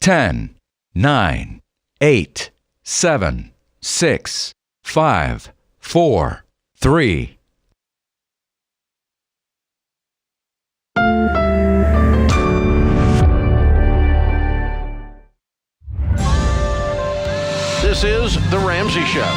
10, 9, 8, 7, 6, 5, 4, 3. This is The Ramsey Show.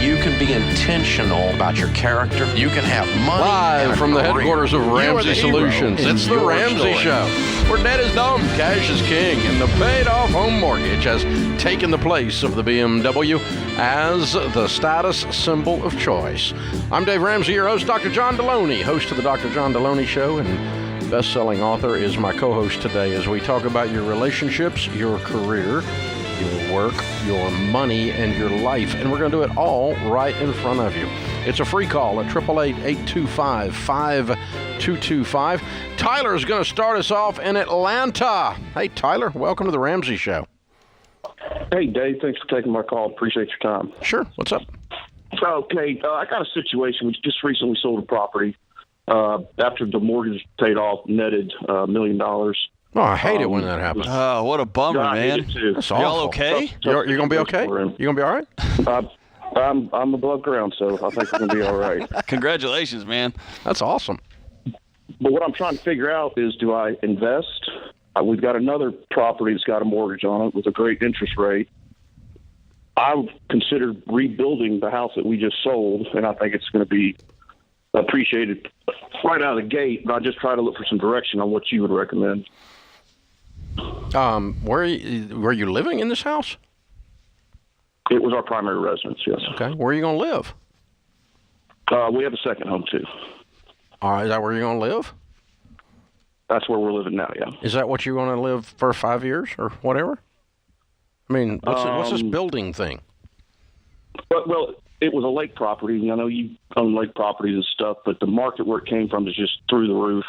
You can be intentional about your character. You can have money. Live from the headquarters of Ramsey Solutions, it's The Ramsey Show, where debt is dumb, cash is king, and the paid-off home mortgage has taken the place of the BMW as the status symbol of choice. I'm Dave Ramsey, your host. Dr. John Deloney, host of the Dr. John Deloney Show, and best-selling author, is my co-host today as we talk about your relationships, your career, your work, your money, and your life. And we're going to do it all right in front of you. It's a free call at 888-825-5225. Tyler is going to start us off in Atlanta. Hey, Tyler, welcome to The Ramsey Show. Hey, Dave. Thanks for taking my call. Appreciate your time. Sure. What's up? Okay. I got a situation. We just recently sold a property. After the mortgage paid off, netted $1 million. Oh, I hate it when that happens. Oh, what a bummer, I hate man. it too. That's Y'all awful. okay? You're going to be okay? You going to be all right? I'm above ground, so I think we're going to be all right. Congratulations, man. That's awesome. But what I'm trying to figure out is, do I invest? We've got another property that's got a mortgage on it with a great interest rate. I've considered rebuilding the house that we just sold, and I think it's going to be appreciated right out of the gate, but I just try to look for some direction on what you would recommend. Were you living in this house? It was our primary residence, yes. Okay. Where are you going to live? We have a second home, too. All right. Is that where you're going to live? That's where we're living now, yeah. Is that what you're going to live for 5 years or whatever? I mean, what's this building thing? Well, it was a lake property. I know you own lake properties and stuff, but the market where it came from is just through the roof.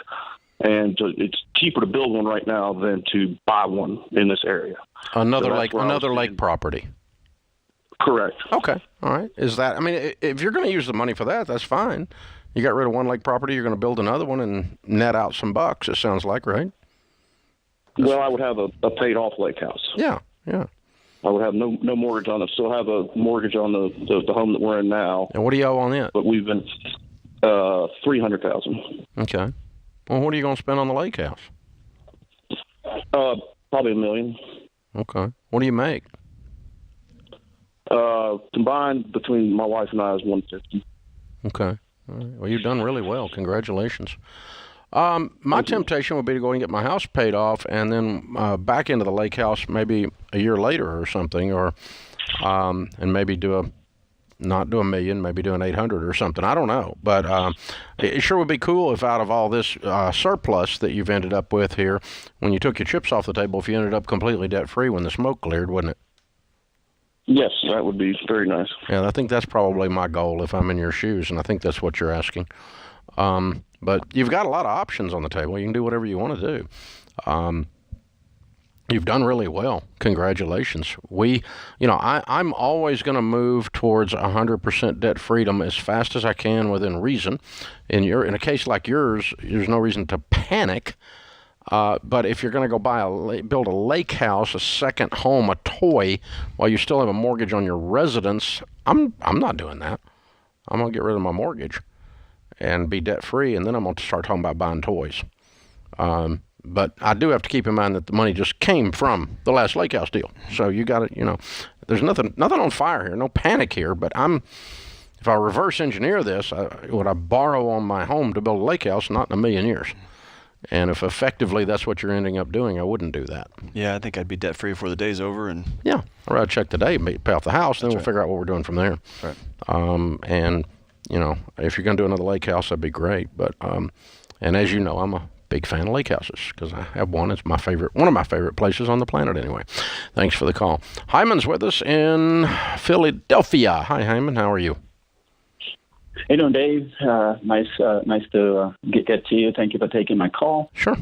And it's cheaper to build one right now than to buy one in this area. Another lake property. Correct. Okay. All right. Is that, I mean, if you're going to use the money for that, that's fine. You got rid of one lake property, you're going to build another one and net out some bucks, it sounds like, right? Well, I would have a paid off lake house. Yeah. Yeah. I would have no mortgage on it. Still have a mortgage on the home that we're in now. And what do you owe on it? But we've been $300,000. Okay. Well, what are you going to spend on the lake house? Probably $1 million. Okay. What do you make? Combined between my wife and I is $150,000. Okay. All right. Well, you've done really well. Congratulations. My temptation would be to go and get my house paid off and then back into the lake house maybe a year later or something, or and maybe not do $1 million, maybe do an 800 or something. I don't know, but it sure would be cool if out of all this surplus that you've ended up with here, when you took your chips off the table, if you ended up completely debt-free when the smoke cleared, wouldn't it? Yes, that would be very nice. Yeah, I think that's probably my goal if I'm in your shoes, and I think that's what you're asking. But you've got a lot of options on the table. You can do whatever you want to do. You've done really well. Congratulations. I'm always going to move towards 100% debt freedom as fast as I can within reason. In a case like yours, there's no reason to panic. But if you're going to go build a lake house, a second home, a toy, while you still have a mortgage on your residence, I'm not doing that. I'm going to get rid of my mortgage and be debt free, and then I'm going to start talking about buying toys. But I do have to keep in mind that the money just came from the last lake house deal. So you got to, there's nothing on fire here, no panic here. But if I reverse engineer this, would I borrow on my home to build a lake house? Not in a million years. And if effectively that's what you're ending up doing, I wouldn't do that. Yeah, I think I'd be debt free before the day's over. And yeah, I'd rather check today, pay off the house, then we'll figure out what we're doing from there. Right. And if you're going to do another lake house, that'd be great. But and as you know, I'm a big fan of lake houses because I have one. It's one of my favorite places on the planet anyway. Thanks for the call. Hyman's with us in Philadelphia. Hi, Hyman. How are you? How you doing, Dave? Nice to get to you. Thank you for taking my call. Sure.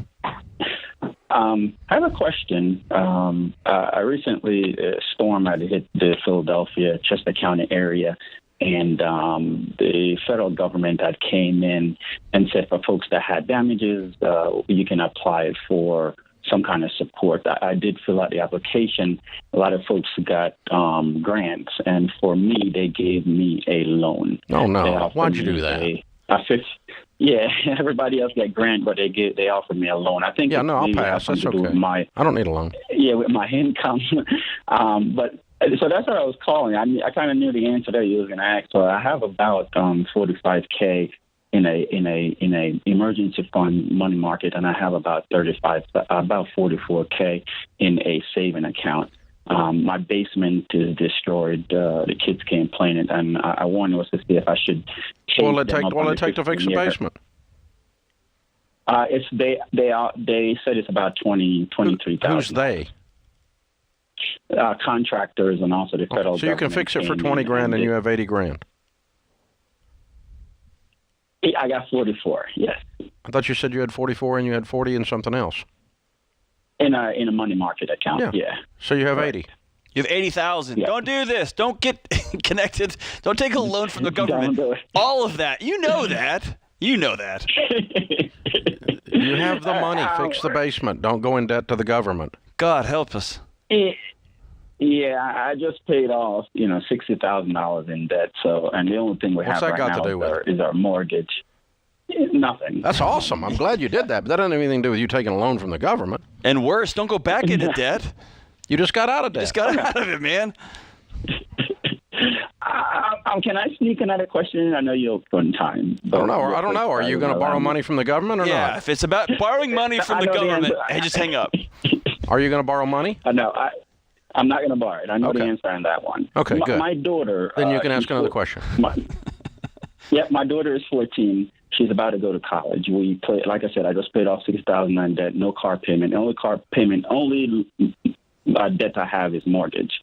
I have a question. I recently, a storm had hit the Philadelphia, Chester County area, and the federal government had came in and said for folks that had damages, you can apply for some kind of support. I did fill out the application. A lot of folks got grants, and for me, they gave me a loan. Oh no! Why'd you do that? Yeah, everybody else got grant, but they offered me a loan. I think I'll pass. That's okay. I don't need a loan. Yeah, with my income. But so that's what I was calling. I kind of knew the answer that you was going to ask. So I have about $45K in a emergency fund money market, and I have about $44K in a saving account. My basement is destroyed. The kids can't play in it, and I wanted us to see if I should. What will it take to fix the basement? They said it's about $23,000. Who's they? Contractors and also the federal. So you can fix it for $20,000 and you have $80,000. I got 44. Yes. I thought you said you had 44 and you had 40 and something else. In a money market account. Yeah. So you have 80. You have 80,000. Yeah. Don't do this. Don't get connected. Don't take a loan from the government. Don't do it. All of that. You know that. You know that. You have the money. Fix the basement. Don't go in debt to the government. God help us. Yeah, I just paid off, $60,000 in debt. So, and the only thing we have right now is our mortgage. Nothing. That's awesome. I'm glad you did that, but that doesn't have anything to do with you taking a loan from the government. And worse, don't go back into debt. You just got out of debt. Just got out of it, man. Can I sneak another question in? I know you're on time. I don't know. Are you going to borrow money from the government or not? Yeah, if it's about borrowing money from the government, just hang up. Are you going to borrow money? No, I'm not going to borrow it. I know the answer on that one. Okay, good. My daughter... Then you can ask another question. My daughter is 14. She's about to go to college. Like I said, I just paid off $6,000 in debt, no car payment. Only debt I have is mortgage.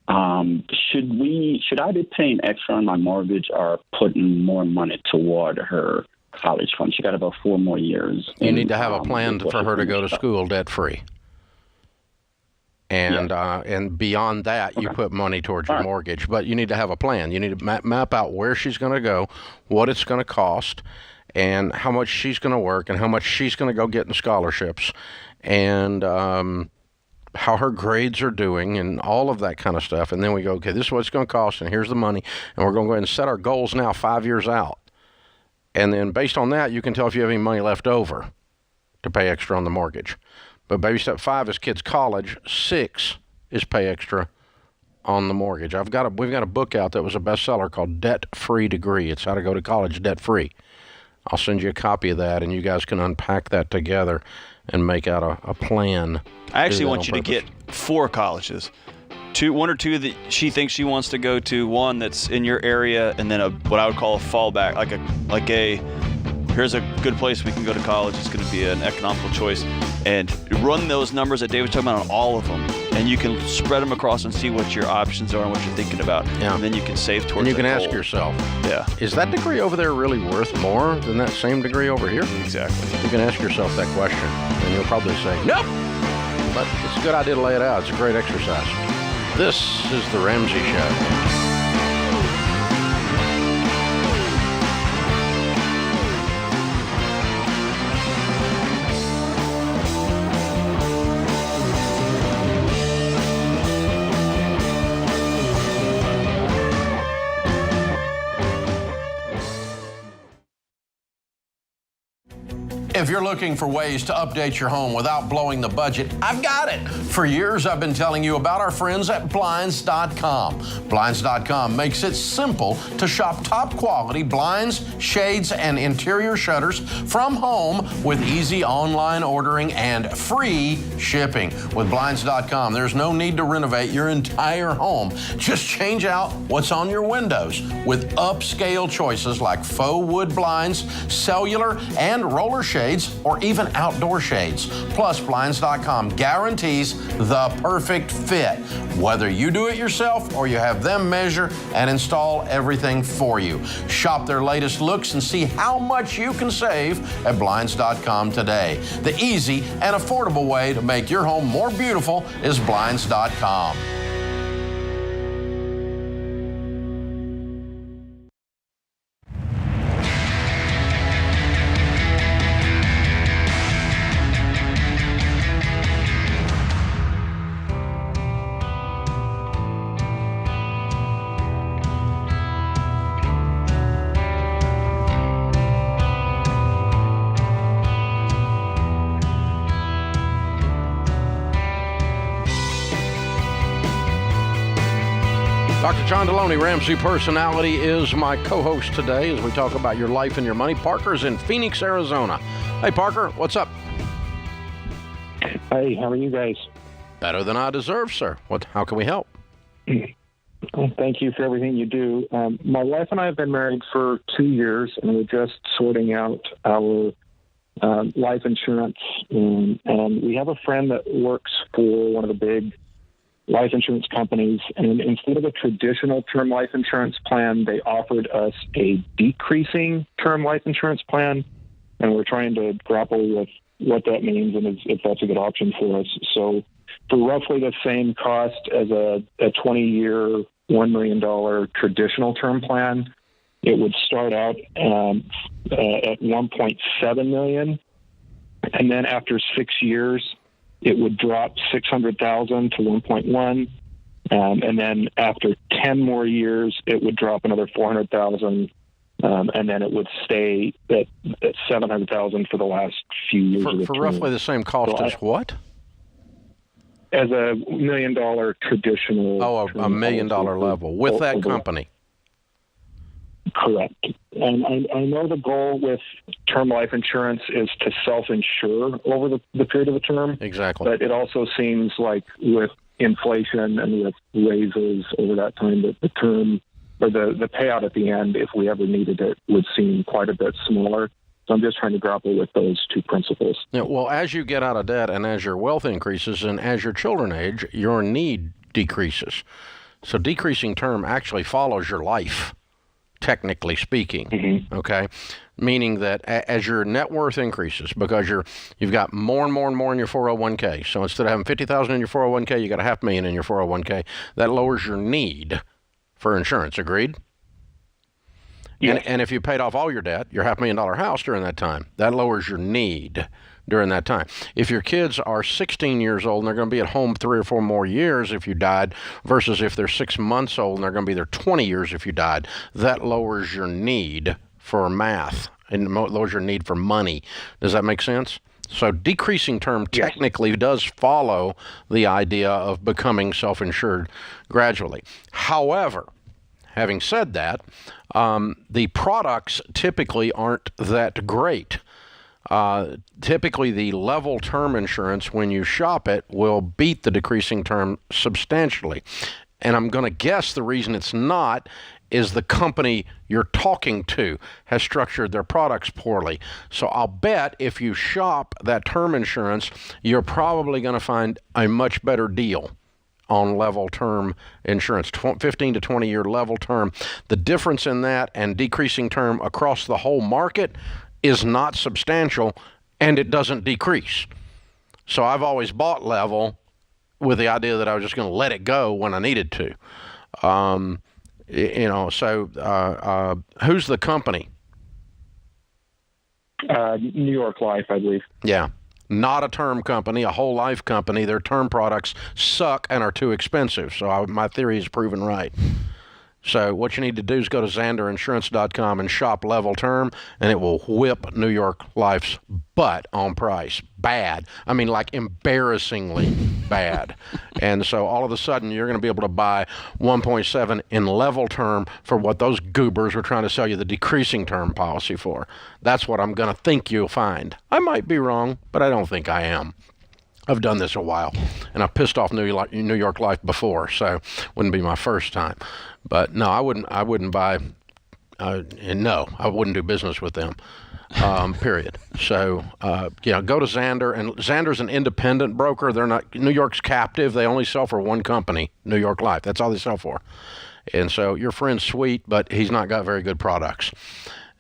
Should I be paying extra on my mortgage or putting more money toward her college fund? She got about 4 more years. You need to have a plan for her to go to school debt-free. And beyond that, you put money towards your mortgage. But you need to have a plan. You need to map out where she's going to go, what it's going to cost, and how much she's going to work, and how much she's going to go get in scholarships, and how her grades are doing, and all of that kind of stuff. And then we go, okay, this is what it's going to cost, and here's the money. And we're going to go ahead and set our goals now 5 years out. And then based on that, you can tell if you have any money left over to pay extra on the mortgage. But baby step 5 is kids' college. 6 is pay extra on the mortgage. We've got a book out that was a bestseller called Debt Free Degree. It's how to go to college debt free. I'll send you a copy of that, and you guys can unpack that together and make out a plan. I actually want you to get 4 colleges. 1 or 2 that she thinks she wants to go to, 1 that's in your area, and then what I would call a fallback, like a here's a good place we can go to college. It's going to be an economical choice. And run those numbers that Dave was talking about on all of them. And you can spread them across and see what your options are and what you're thinking about. Yeah. And then you can save towards And you can goal. Ask yourself, is that degree over there really worth more than that same degree over here? Exactly. You can ask yourself that question, and you'll probably say, nope. But it's a good idea to lay it out. It's a great exercise. This is The Ramsey Show. If you're looking for ways to update your home without blowing the budget, I've got it. For years, I've been telling you about our friends at Blinds.com. Blinds.com makes it simple to shop top quality blinds, shades, and interior shutters from home with easy online ordering and free shipping. With Blinds.com, there's no need to renovate your entire home. Just change out what's on your windows with upscale choices like faux wood blinds, cellular, and roller shades, or even outdoor shades. Plus, Blinds.com guarantees the perfect fit, whether you do it yourself or you have them measure and install everything for you. Shop their latest looks and see how much you can save at Blinds.com today. The easy and affordable way to make your home more beautiful is Blinds.com. Dr. John Deloney, Ramsey Personality, is my co-host today as we talk about your life and your money. Parker's in Phoenix, Arizona. Hey, Parker, what's up? Hey, how are you guys? Better than I deserve, sir. How can we help? Well, thank you for everything you do. My wife and I have been married for 2 years, and we're just sorting out our life insurance. And we have a friend that works for one of the big life insurance companies, and instead of a traditional term life insurance plan, they offered us a decreasing term life insurance plan, and we're trying to grapple with what that means and if that's a good option for us. So for roughly the same cost as a 20-year, $1 million traditional term plan, it would start out at $1.7 million, and then after 6 years, it would drop $600,000 to $1.1, and then after 10 more years, it would drop another $400,000, and then it would stay at $700,000 for the last few years. For roughly the same cost as what? As a $1 million traditional. Oh, a $1 million level with that company. Correct. And I know the goal with term life insurance is to self-insure over the period of the term. Exactly. But it also seems like with inflation and with raises over that time, that the term or the payout at the end, if we ever needed it, would seem quite a bit smaller. So I'm just trying to grapple with those two principles. Yeah, well, as you get out of debt and as your wealth increases and as your children age, your need decreases. So decreasing term actually follows your life, technically speaking, okay? Meaning that as your net worth increases, because you've got more and more and more in your 401k. So instead of having $50,000 in your 401k, you got $500,000 in your 401k. That lowers your need for insurance. Agreed? Yes. And if you paid off all your debt, your $500,000 house during that time, that lowers your need during that time. If your kids are 16 years old and they're going to be at home 3 or 4 more years if you died, versus if they're 6 months old and they're going to be there 20 years if you died, that lowers your need for math and lowers your need for money. Does that make sense? So decreasing term technically does follow the idea of becoming self-insured gradually. However, having said that, the products typically aren't that great. Typically, the level term insurance, when you shop it, will beat the decreasing term substantially. And I'm going to guess the reason it's not is the company you're talking to has structured their products poorly. So I'll bet if you shop that term insurance, you're probably going to find a much better deal on level term insurance, 15 to 20 year level term. The difference in that and decreasing term across the whole market is not substantial, and it doesn't decrease. So I've always bought level with the idea that I was just going to let it go when I needed to. Who's the company? New York Life, I believe. Yeah. Not a term company, a whole life company. Their term products suck and are too expensive. So my theory is proven right. So what you need to do is go to XanderInsurance.com and shop level term, and it will whip New York Life's butt on price. Bad. I mean, like embarrassingly bad. And so all of a sudden, you're going to be able to buy 1.7 in level term for what those goobers were trying to sell you the decreasing term policy for. That's what I'm going to think you'll find. I might be wrong, but I don't think I am. I've done this a while, and I've pissed off New York Life before, so wouldn't be my first time. But no, I wouldn't buy, and no, I wouldn't do business with them, period. So, go to Xander, and Xander's an independent broker. They're not, New York's captive. They only sell for one company, New York Life. That's all they sell for. And so your friend's sweet, but he's not got very good products.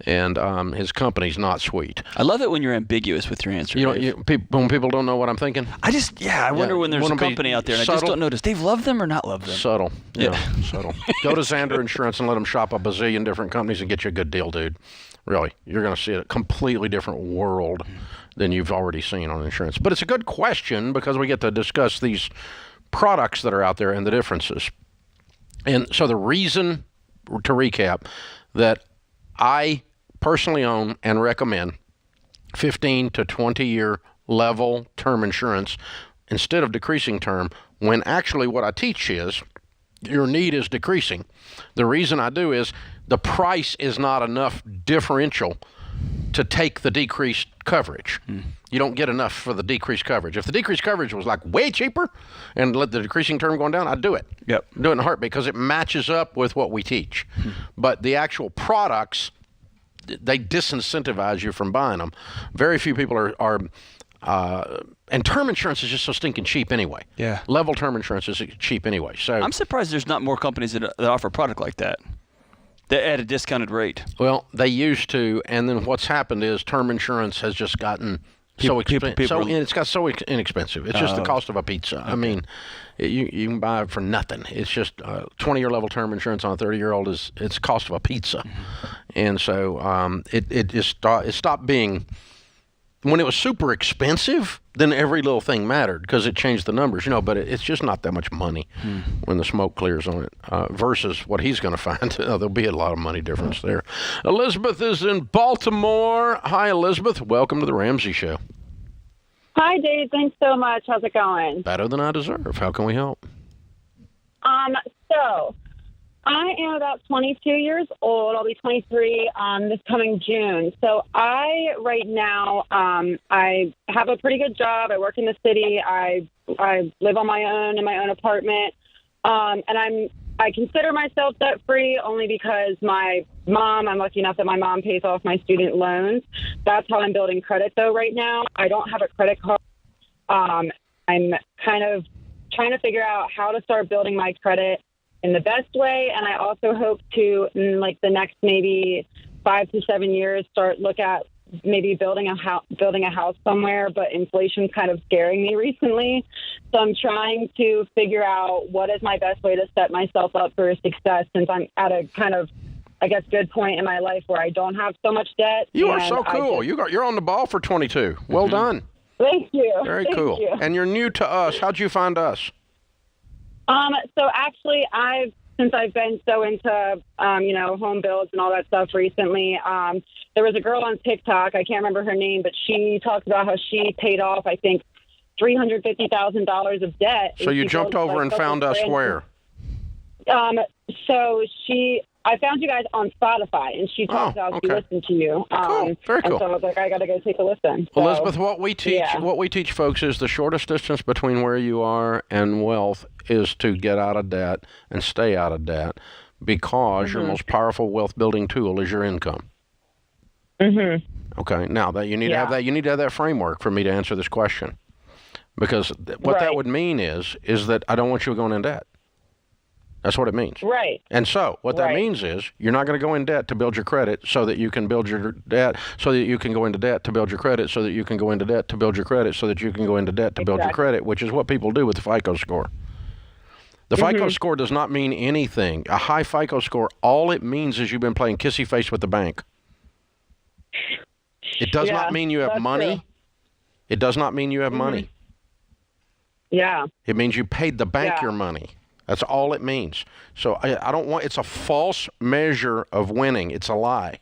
And his company's not sweet. I love it when you're ambiguous with your answer. When people don't know what I'm thinking. I wonder when there's a company out there and I just don't know. Does Dave love them or not love them? Subtle. Subtle. Go to Xander Insurance and let them shop a bazillion different companies and get you a good deal, dude. Really, you're going to see a completely different world than you've already seen on insurance. But it's a good question because we get to discuss these products that are out there and the differences. And so the reason, to recap, that I personally own and recommend 15 to 20 year level term insurance instead of decreasing term, when actually what I teach is your need is decreasing. The reason I do is the price is not enough differential to take the decreased coverage. You don't get enough for the decreased coverage. If the decreased coverage was like way cheaper and let the decreasing term going down, I'd do it. Yep. Do it in a heartbeat because it matches up with what we teach. But the actual products, they disincentivize you from buying them. Very few people are and term insurance is just so stinking cheap anyway. Yeah. Level term insurance is cheap anyway. So I'm surprised there's not more companies that offer a product like that. At a discounted rate. Well, they used to, and then what's happened is term insurance has just gotten so expensive. It's got so inexpensive. It's just the cost of a pizza. Okay. I mean, you can buy it for nothing. It's just 20-year level term insurance on a 30-year-old it's cost of a pizza, and so it stopped being. When it was super expensive, then every little thing mattered because it changed the numbers, but it's just not that much money when the smoke clears on it versus what he's going to find. There'll be a lot of money difference there. Elizabeth is in Baltimore. Hi, Elizabeth. Welcome to the Ramsey Show. Hi, Dave. Thanks so much. How's it going? Better than I deserve. How can we help? So I am about 22 years old. I'll be 23 this coming June. So right now, I have a pretty good job. I work in the city. I live on my own in my own apartment. And I consider myself debt free only because I'm lucky enough that my mom pays off my student loans. That's how I'm building credit though right now. I don't have a credit card. I'm kind of trying to figure out how to start building my credit in the best way, and I also hope to, in like the next maybe 5 to 7 years, look at maybe building a house somewhere. But inflation's kind of scaring me recently, so I'm trying to figure out what is my best way to set myself up for success since I'm at a kind of, I guess, good point in my life where I don't have so much debt. You are so cool. You're on the ball for 22. Well done. Thank you. Very cool. You. And you're new to us. How'd you find us? So actually, since I've been so into, home builds and all that stuff recently, there was a girl on TikTok, I can't remember her name, but she talked about how she paid off, I think, $350,000 of debt. So you jumped over and found us where? I found you guys on Spotify, and she talked about she listened to you. Cool. Very cool. And so I was like, I got to go take a listen. So, Elizabeth, what we teach folks is the shortest distance between where you are and wealth is to get out of debt and stay out of debt because your most powerful wealth building tool is your income. Mm-hmm. Okay. Now that you need to have that, you need to have that framework for me to answer this question, because what that would mean is that I don't want you going in debt. That's what it means. Right. And so what that means is you're not going to go in debt to build your credit so that you can build your debt, so that you can go into debt to build your credit, so that you can go into debt to build your credit, so that you can go into debt to build your credit, which is what people do with the FICO score. The FICO score does not mean anything. A high FICO score, all it means is you've been playing kissy face with the bank. It does not mean you have money. True. It does not mean you have money. Yeah. It means you paid the bank your money. That's all it means. So I don't want, it's a false measure of winning. It's a lie.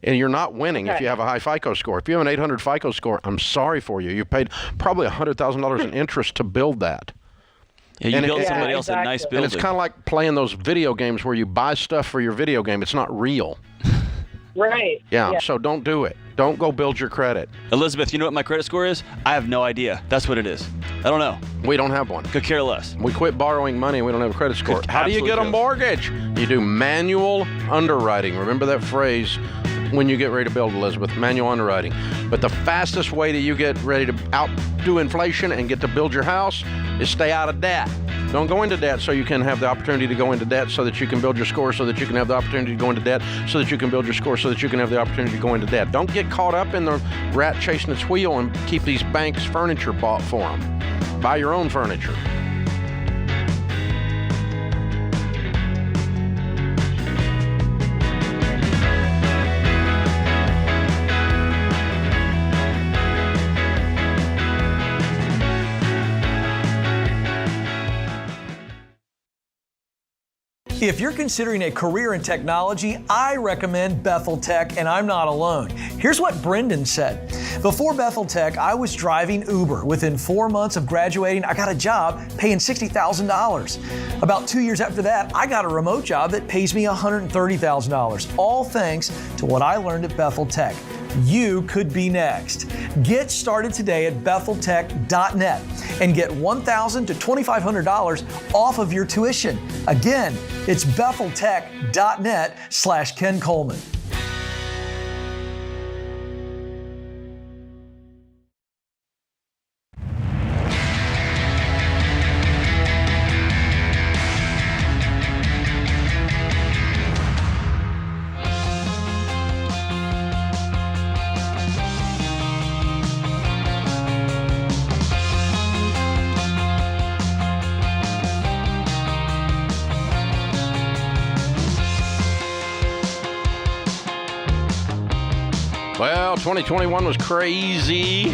And you're not winning if you have a high FICO score. If you have an 800 FICO score, I'm sorry for you. You paid probably $100,000 in interest to build that. Yeah, you build somebody else a nice building. And it's kind of like playing those video games where you buy stuff for your video game. It's not real. Right. Yeah, so don't do it. Don't go build your credit. Elizabeth, you know what my credit score is? I have no idea. That's what it is. I don't know. We don't have one. Could care less. We quit borrowing money and we don't have a credit score. How do you get a mortgage? You do manual underwriting. Remember that phrase when you get ready to build, Elizabeth, manual underwriting. But the fastest way that you get ready to outdo inflation and get to build your house is stay out of debt. Don't go into debt so you can have the opportunity to go into debt so that you can build your score, so that you can have the opportunity to go into debt, so that you can build your score, so that you can have the opportunity to go into debt. Don't get caught up in the rat chasing its wheel and keep these banks' furniture bought for them. Buy your own furniture. If you're considering a career in technology, I recommend Bethel Tech, and I'm not alone. Here's what Brendan said. Before Bethel Tech, I was driving Uber. Within 4 months of graduating, I got a job paying $60,000. About 2 years after that, I got a remote job that pays me $130,000, all thanks to what I learned at Bethel Tech. You could be next. Get started today at betheltech.net and get $1,000 to $2,500 off of your tuition. Again, it's betheltech.net/Ken Coleman. Well, 2021 was crazy.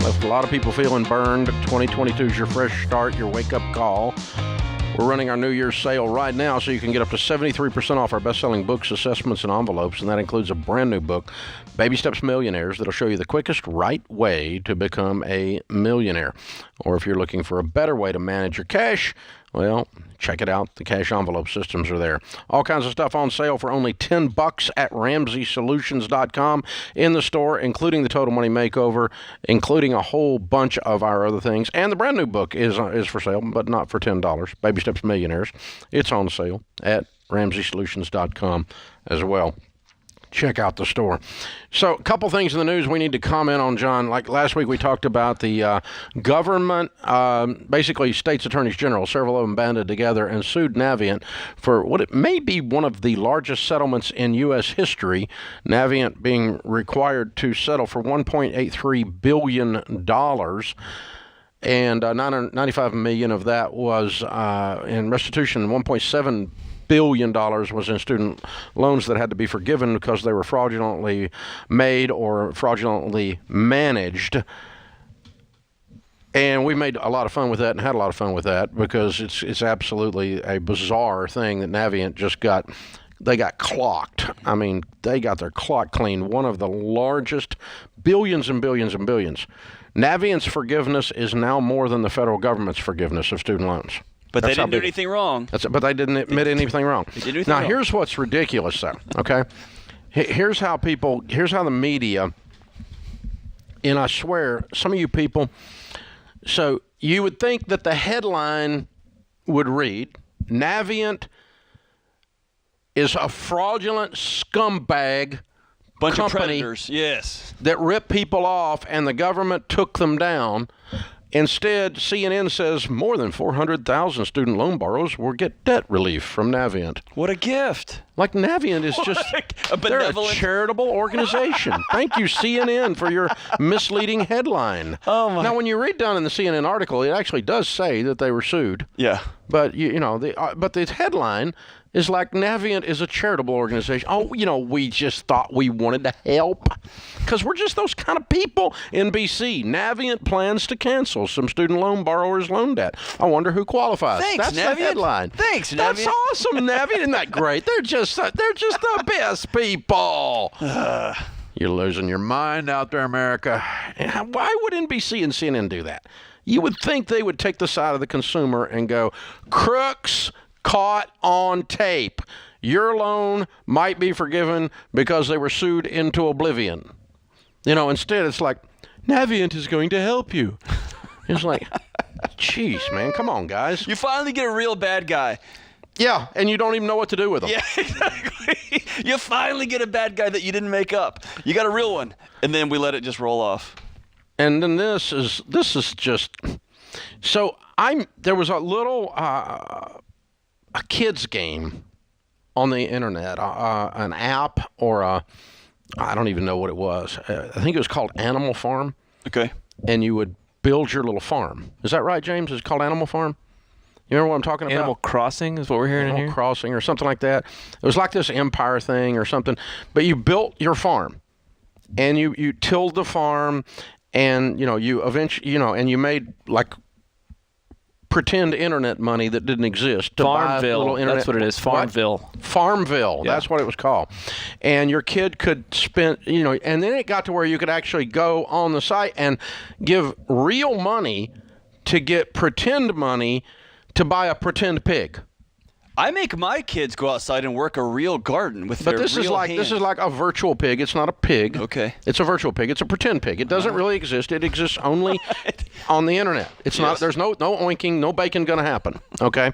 Left a lot of people feeling burned. 2022 is your fresh start, your wake-up call. We're running our New Year's sale right now, so you can get up to 73% off our best-selling books, assessments, and envelopes, and that includes a brand new book, Baby Steps Millionaires, that'll show you the quickest right way to become a millionaire. Or if you're looking for a better way to manage your cash, well, check it out. The cash envelope systems are there. All kinds of stuff on sale for only $10 at RamseySolutions.com in the store, including the Total Money Makeover, including a whole bunch of our other things. And the brand new book is for sale, but not for $10. Baby Steps Millionaires. It's on sale at RamseySolutions.com as well. Check out the store. So a couple things in the news we need to comment on, John. Like last week we talked about the government, basically states attorneys general, several of them banded together and sued Navient for what it may be one of the largest settlements in U.S. history, Navient being required to settle for $1.83 billion. And $995 million of that was in restitution. $1.7 billion was in student loans that had to be forgiven because they were fraudulently made or fraudulently managed. And we made a lot of fun with that and had a lot of fun with that because it's absolutely a bizarre thing that Navient just got. They got clocked. I mean, they got their clock cleaned. One of the largest, billions and billions and billions. Navient's forgiveness is now more than the federal government's forgious of student loans. But they didn't do anything wrong. But they didn't admit anything wrong. Now, here's what's ridiculous, though, okay? Here's how the media, and I swear, some of you people, so you would think that the headline would read, Navient is a fraudulent scumbag bunch of company predators, yes, that ripped people off and the government took them down. Instead, CNN says more than 400,000 student loan borrowers will get debt relief from Navient. What a gift. Like Navient is just, they're a charitable organization. Thank you, CNN, for your misleading headline. Oh my. Now, when you read down in the CNN article, it actually does say that they were sued. Yeah. But, but the headline is like Navient is a charitable organization. Oh, we just thought we wanted to help because we're just those kind of people. NBC, Navient plans to cancel some student loan borrowers' loan debt. I wonder who qualifies. Thanks, That's Navient. the headline. Thanks, Navient. That's awesome, Navient. Isn't that great? They're just the best people. You're losing your mind out there, America. Why would NBC and CNN do that? You would think they would take the side of the consumer and go, crooks caught on tape. Your loan might be forgiven because they were sued into oblivion. Instead it's like, Navient is going to help you. It's like, jeez, man, come on, guys. You finally get a real bad guy. Yeah, and you don't even know what to do with them. Yeah, exactly. You finally get a bad guy that you didn't make up. You got a real one, and then we let it just roll off. And then this is just, so there was a little, a kid's game on the internet, an app or I don't even know what it was. I think it was called Animal Farm. Okay. And you would build your little farm. Is that right, James? It's called Animal Farm? You remember what I'm talking about? Animal Crossing is what we're hearing in here? Animal Crossing or something like that. It was like this empire thing or something. But you built your farm. And you tilled the farm and, you eventually, and you made like pretend internet money that didn't exist to buy a little internet. That's what it is. Farmville. What? Farmville. Yeah. That's what it was called. And your kid could spend, and then it got to where you could actually go on the site and give real money to get pretend money to buy a pretend pig. I make my kids go outside and work a real garden with their real hands. But this is like a virtual pig. It's not a pig. Okay. It's a virtual pig. It's a pretend pig. It doesn't really exist. It exists only on the internet. It's not. There's no oinking, no bacon going to happen. Okay.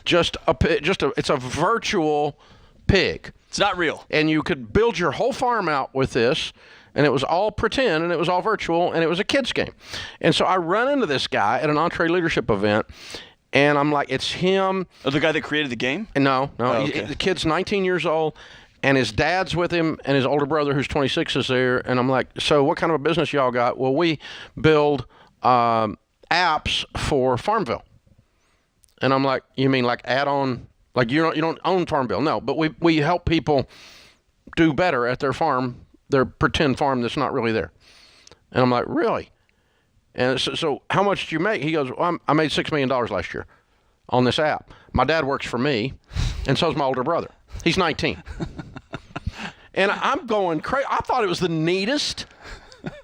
It's a virtual pig. It's not real. And you could build your whole farm out with this, and it was all pretend, and it was all virtual, and it was a kid's game. And so I run into this guy at an EntreLeadership event. And I'm like, it's him. Oh, the guy that created the game? No. Oh, okay. The kid's 19 years old, and his dad's with him, and his older brother, who's 26, is there. And I'm like, so what kind of a business y'all got? Well, we build apps for Farmville. And I'm like, you mean like add-on? Like you don't own Farmville? No, but we help people do better at their farm, their pretend farm that's not really there. And I'm like, really? And so how much did you make? He goes, well, I made $6 million last year on this app. My dad works for me, and so is my older brother. He's 19. And I'm going crazy. I thought it was the neatest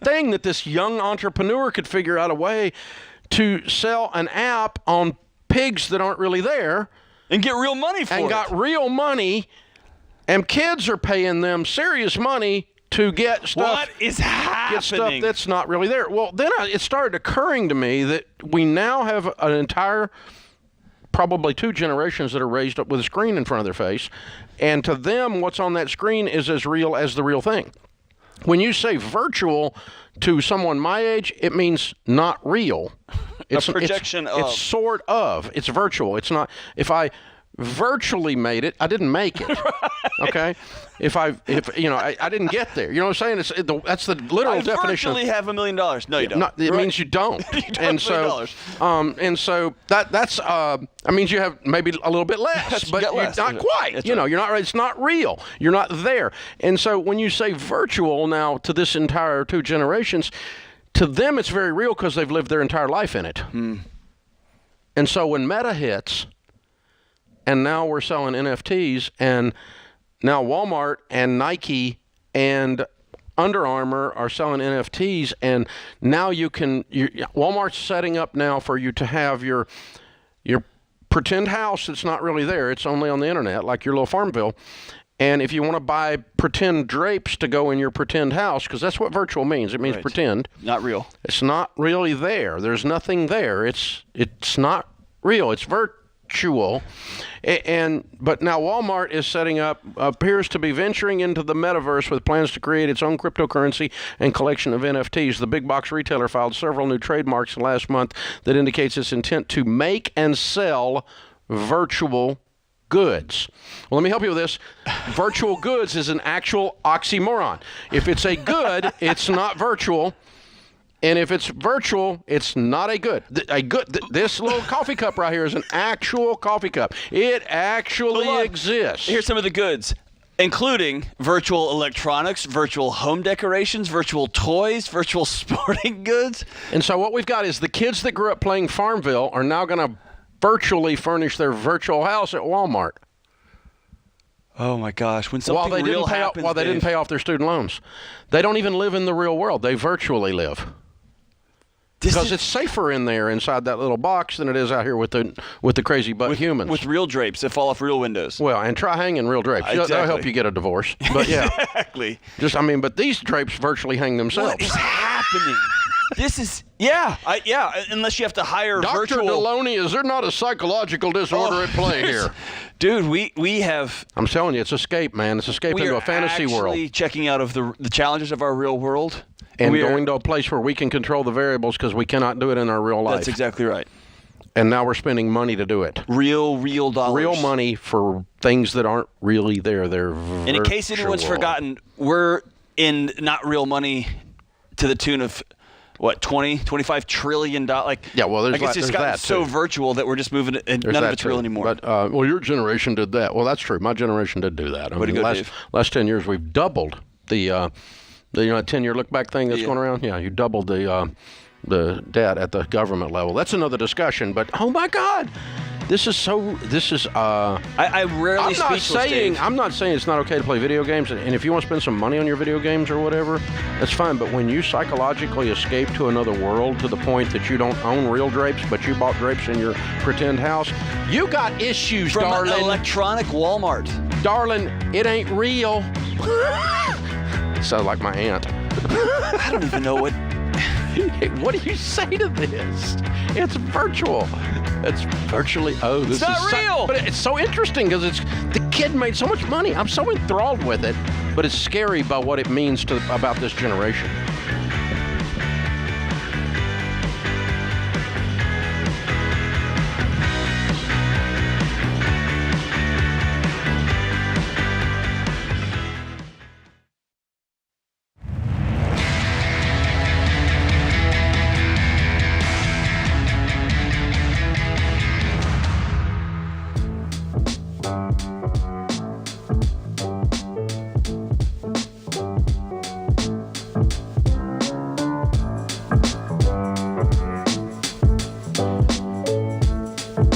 thing that this young entrepreneur could figure out a way to sell an app on pigs that aren't really there. And get real money for it. And got real money, and kids are paying them serious money to get stuff. What is happening? Get stuff that's not really there. Well, then it started occurring to me that we now have an entire, probably 2 generations that are raised up with a screen in front of their face, and to them, what's on that screen is as real as the real thing. When you say virtual to someone my age, it means not real. It's a projection of. It's sort of. It's virtual. It's not. If I virtually made it, I didn't make it. Okay? I didn't get there. You know what I'm saying? That's the literal definition. I virtually have $1 million. No, you don't. It means you don't. You don't and have so, and so that's means you have maybe a little bit less, but you're not quite. That's you're not. It's not real. You're not there. And so when you say virtual now to this entire 2 generations, to them it's very real because they've lived their entire life in it. And so when Meta hits, and now we're selling NFTs, and now Walmart and Nike and Under Armour are selling NFTs, and now Walmart's setting up now for you to have your pretend house that's not really there. It's only on the internet, like your little Farmville. And if you want to buy pretend drapes to go in your pretend house, because that's what virtual means. It means pretend. Not real. It's not really there. There's nothing there. It's not real. It's virtual. But now Walmart is appears to be venturing into the metaverse with plans to create its own cryptocurrency and collection of NFTs. The big box retailer filed several new trademarks last month that indicates its intent to make and sell virtual goods. Well, let me help you with this. Virtual goods is an actual oxymoron. If it's a good, it's not virtual. And if it's virtual, it's not a good. This little coffee cup right here is an actual coffee cup. It actually exists. Here's some of the goods, including virtual electronics, virtual home decorations, virtual toys, virtual sporting goods. And so what we've got is the kids that grew up playing Farmville are now going to virtually furnish their virtual house at Walmart. Oh my gosh! When something real happens, while they didn't pay off their student loans, they don't even live in the real world. They virtually live. Because it's safer in there inside that little box than it is out here with the crazy humans. With real drapes that fall off real windows. Well, and try hanging real drapes. Exactly. That'll help you get a divorce. But yeah. Exactly. But these drapes virtually hang themselves. What is happening? This is, unless you have to hire Dr. Deloney, is there not a psychological disorder at play here? Dude, we have... I'm telling you, it's escape, man. It's escape into a fantasy world. We are actually checking out of the challenges of our real world. And going to a place where we can control the variables because we cannot do it in our real life. That's exactly right. And now we're spending money to do it. Real dollars. Real money for things that aren't really there. They're virtual. And in case anyone's forgotten, we're in not real money to the tune of... What, $25 trillion? It's just gotten so virtual that we're just moving it, and none of it's real anymore. But your generation did that. Well, that's true. My generation did do that. Last 10 years, we've doubled the 10-year look-back thing that's going around. Yeah, you doubled the the debt at the government level. That's another discussion, but oh my God. I rarely speechless, Dave. I'm not saying it's not okay to play video games, and if you want to spend some money on your video games or whatever, that's fine. But when you psychologically escape to another world to the point that you don't own real drapes, but you bought drapes in your pretend house, you got issues, From darling. an electronic Walmart. Darling, it ain't real. Sounds like my aunt. I don't even know what... What do you say to this? It's virtual. It's virtually, this it's not real. But it's so interesting because the kid made so much money. I'm so enthralled with it, but it's scary about what it means about this generation.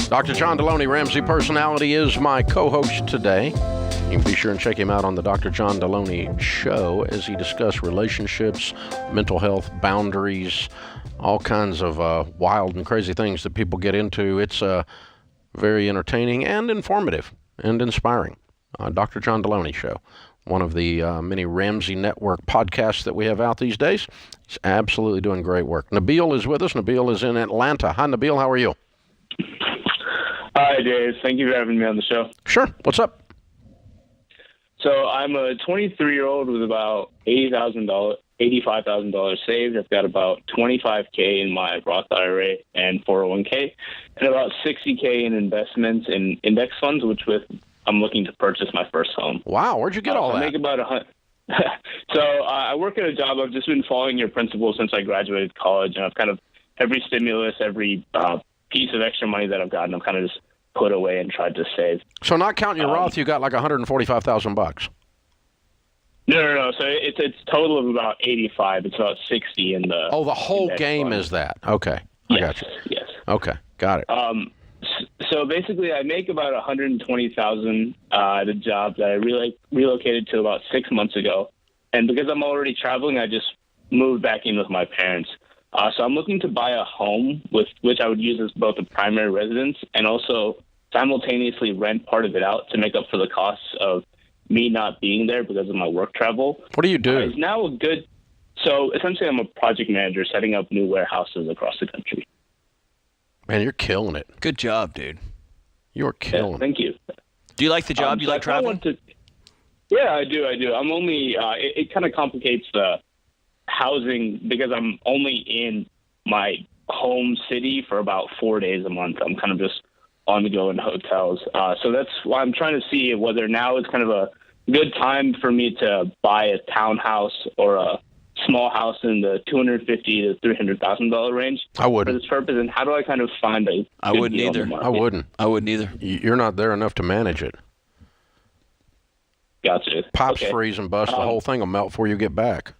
Dr. John Deloney, Ramsey Personality, is my co-host today. You can be sure and check him out on the Dr. John Deloney Show as he discusses relationships, mental health, boundaries, all kinds of wild and crazy things that people get into. It's very entertaining and informative and inspiring. Dr. John Deloney Show, one of the many Ramsey Network podcasts that we have out these days. He's absolutely doing great work. Nabil is with us. Nabil is in Atlanta. Hi, Nabil. How are you? Hi, Dave. Thank you for having me on the show. Sure. What's up? So I'm a 23-year-old with about $85,000 saved. I've got about $25K in my Roth IRA and 401K, and about $60K in investments in index funds, I'm looking to purchase my first home. Wow, where'd you get all that? I make about So I work at a job. I've just been following your principles since I graduated college, and I've kind of every stimulus, every piece of extra money that I've gotten, I've kind of just put away and tried to save. So not counting your Roth, you got like $145,000. No. So it's total of about 85. It's about 60 in the. Oh, the whole game fund. Is that? Okay, I got you. Yes. Okay, got it. So basically, I make about $120,000 at a job that I relocated to about 6 months ago, and because I'm already traveling, I just moved back in with my parents. So I'm looking to buy a home with which I would use as both a primary residence and also simultaneously rent part of it out to make up for the costs of me not being there because of my work travel. What do you do? So essentially I'm a project manager setting up new warehouses across the country. Man, you're killing it. Good job, dude. You're killing it. Thank you. Do you like the job? Do you like traveling? Yeah, I do. I'm only, it kind of complicates the housing because I'm only in my home city for about 4 days a month. I'm kind of just on the go in hotels. So that's why I'm trying to see whether now is kind of a good time for me to buy a townhouse or a small house in the $250,000 to $300,000 range. I wouldn't. For this purpose, and how do I kind of find a I wouldn't either. I wouldn't either. You're not there enough to manage it. Gotcha. Pipes freeze and bust. The whole thing will melt before you get back.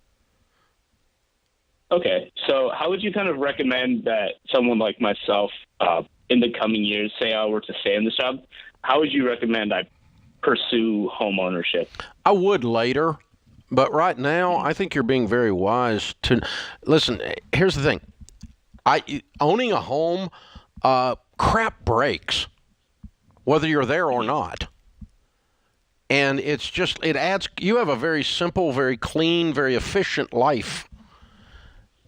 Okay, so how would you kind of recommend that someone like myself in the coming years, say I were to stay in this job, how would you recommend I pursue home ownership? I would later, but right now I think you're being very wise to listen. Here's the thing: owning a home, crap breaks, whether you're there or not. And it adds. You have a very simple, very clean, very efficient life.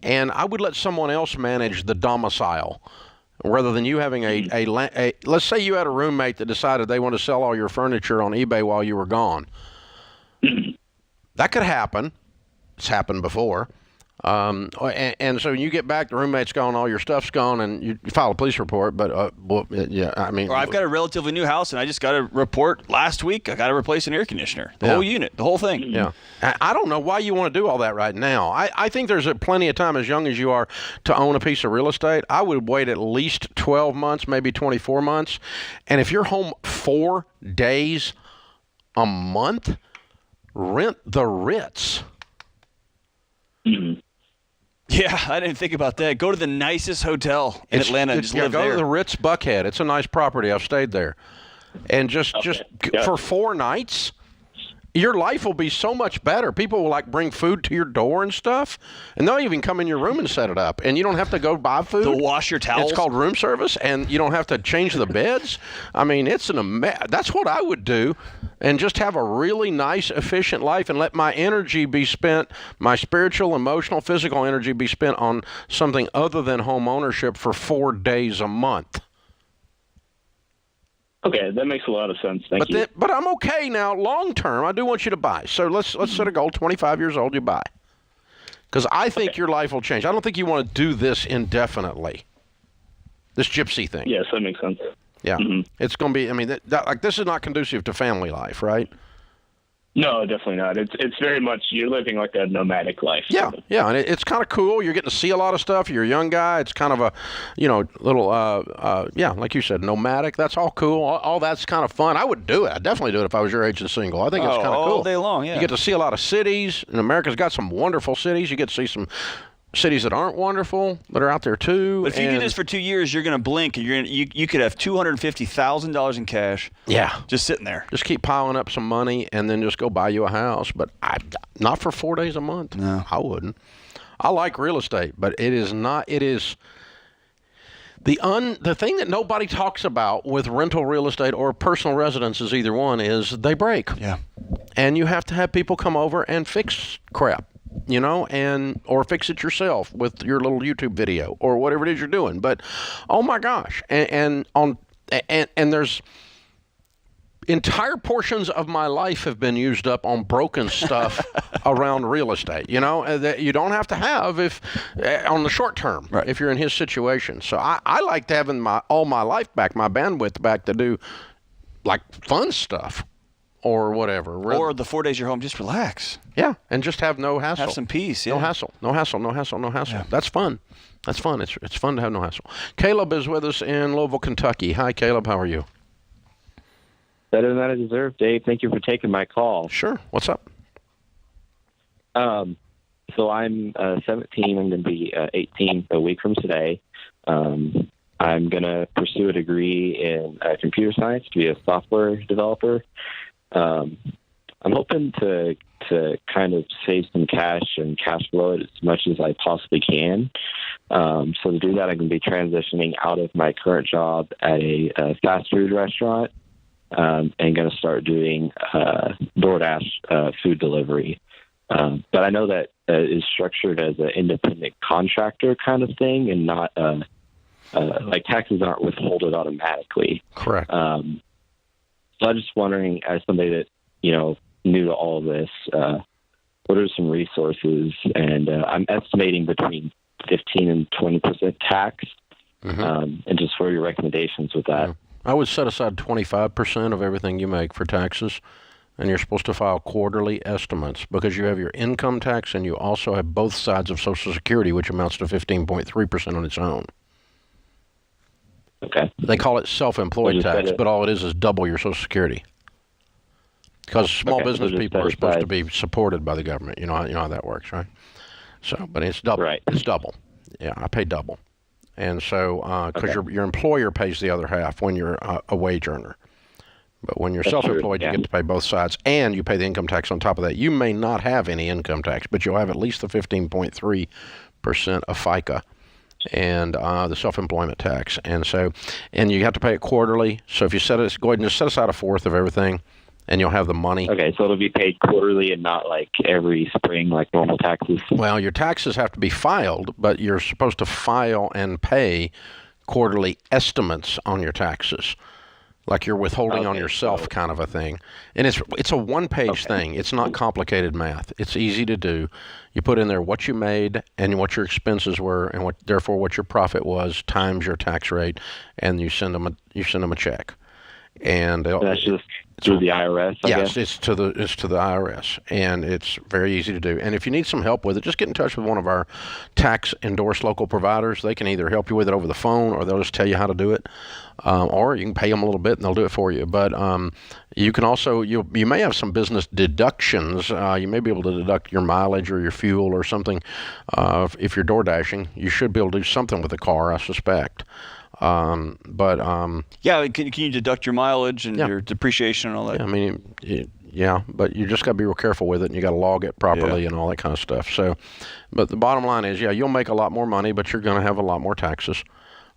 And I would let someone else manage the domicile rather than you having let's say you had a roommate that decided they want to sell all your furniture on eBay while you were gone. That could happen. It's happened before. And so when you get back, the roommate's gone, all your stuff's gone, and you file a police report. But, I mean. Or I've got a relatively new house, and I just got a report last week. I got to replace an air conditioner. The whole unit, the whole thing. Yeah. I don't know why you want to do all that right now. I think there's plenty of time, as young as you are, to own a piece of real estate. I would wait at least 12 months, maybe 24 months. And if you're home 4 days a month, rent the Ritz. Mm-hmm. Yeah, I didn't think about that. Go to the nicest hotel in Atlanta and just live go there. to the Ritz Buckhead. It's a nice property. I've stayed there. And just for 4 nights, your life will be so much better. People will like bring food to your door and stuff, and they'll even come in your room and set it up. And you don't have to go buy food. They'll wash your towels. It's called room service, and you don't have to change the beds. I mean, that's what I would do, and just have a really nice, efficient life, and let my energy be spent, my spiritual, emotional, physical energy be spent on something other than home ownership for 4 days a month. Okay, that makes a lot of sense. Thank you. But I'm okay now. Long term, I do want you to buy. So let's set a goal. 25 years old, you buy. Because I think your life will change. I don't think you want to do this indefinitely. This gypsy thing. Yes, that makes sense. Yeah, it's going to be. I mean, like this is not conducive to family life, right? No, definitely not. It's very much you're living like a nomadic life. Yeah, yeah, and it's kind of cool. You're getting to see a lot of stuff. You're a young guy. It's kind of a, little, like you said, nomadic. That's all cool. All that's kind of fun. I would do it. I'd definitely do it if I was your age and single. I think it's kind of cool. All day long, yeah. You get to see a lot of cities, and America's got some wonderful cities. You get to see some cities that aren't wonderful that are out there too. But if you do this for 2 years, you're going to blink, and you could have $250,000 in cash. Yeah, just sitting there. Just keep piling up some money, and then just go buy you a house. But not for 4 days a month. No, I wouldn't. I like real estate, but it is not. It is the thing that nobody talks about with rental real estate or personal residences. Either one is they break. Yeah, and you have to have people come over and fix crap. Or fix it yourself with your little YouTube video or whatever it is you're doing. But oh my gosh, and there's entire portions of my life have been used up on broken stuff around real estate. That you don't have to have if on the short term, right, if you're in his situation. So I liked having all my life back, my bandwidth back to do like fun stuff. Or whatever. Or the 4 days you're home, just relax. Yeah, and just have no hassle. Have some peace, yeah. No hassle. Yeah. That's fun. It's fun to have no hassle. Caleb is with us in Louisville, Kentucky. Hi, Caleb. How are you? Better than I deserve, Dave. Thank you for taking my call. Sure. What's up? So I'm 17. I'm going to be 18 a week from today. I'm going to pursue a degree in computer science to be a software developer. I'm hoping to kind of save some cash and cash flow it as much as I possibly can. So to do that, I'm going to be transitioning out of my current job at a fast food restaurant and going to start doing DoorDash food delivery. But I know that is structured as an independent contractor kind of thing and not like taxes aren't withholded automatically. Correct. So I'm just wondering, as somebody that, new to all of this, what are some resources? And I'm estimating between 15 and 20% tax, and just for your recommendations with that. I would set aside 25% of everything you make for taxes, and you're supposed to file quarterly estimates because you have your income tax and you also have both sides of Social Security, which amounts to 15.3% on its own. Okay. They call it self-employed tax, but all it is double your Social Security. Because small business people are supposed to be supported by the government. You know how that works, right? So, but it's double. Right. It's double. Yeah, I pay double. And so, because your employer pays the other half when you're a wage earner. But when you're self-employed, you get to pay both sides, and you pay the income tax on top of that. You may not have any income tax, but you'll have at least the 15.3% of FICA and the self-employment tax. And you have to pay it quarterly. So if you go ahead and just set aside a fourth of everything, and you'll have the money. Okay, so it'll be paid quarterly and not like every spring like normal taxes? Well, your taxes have to be filed, but you're supposed to file and pay quarterly estimates on your taxes, like you're withholding on yourself kind of a thing. And it's a one-page thing. It's not complicated math. It's easy to do. You put in there what you made and what your expenses were and therefore what your profit was times your tax rate, and you send them a check. And that's just through the IRS, I guess? It's to the IRS, and it's very easy to do. And if you need some help with it, just get in touch with one of our tax-endorsed local providers. They can either help you with it over the phone, or they'll just tell you how to do it, or you can pay them a little bit, and they'll do it for you. But you can also, you may have some business deductions. You may be able to deduct your mileage or your fuel or something. If you're door dashing, you should be able to do something with the car, I suspect. Can you deduct your mileage and your depreciation and all that? I mean, but you just got to be real careful with it, and you got to log it properly and all that kind of stuff. So, but the bottom line is, you'll make a lot more money, but you're going to have a lot more taxes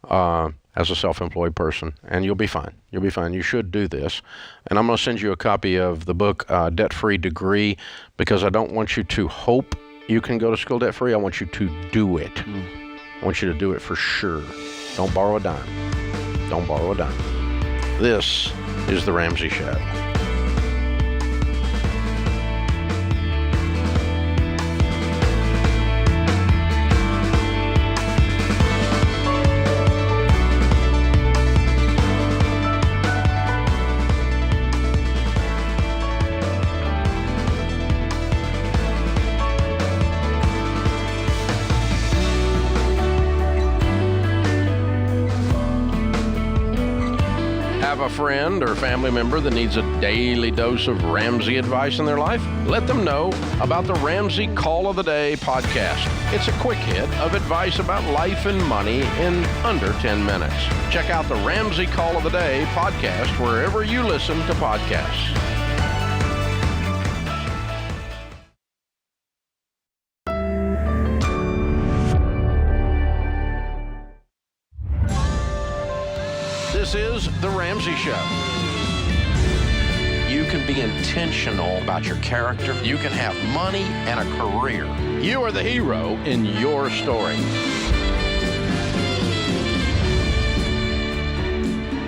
as a self-employed person, and you'll be fine. You'll be fine. You should do this. And I'm going to send you a copy of the book, Debt-Free Degree, because I don't want you to hope you can go to school debt-free. I want you to do it. I want you to do it for sure. Don't borrow a dime. Don't borrow a dime. This is The Ramsey Show. Friend or family member that needs a daily dose of Ramsey advice in their life? Let them know about the Ramsey Call of the Day podcast. It's a quick hit of advice about life and money in under 10 minutes. Check out the Ramsey Call of the Day podcast wherever you listen to podcasts. This is The Ramsey Show. You can be intentional about your character. You can have money and a career. You are the hero in your story.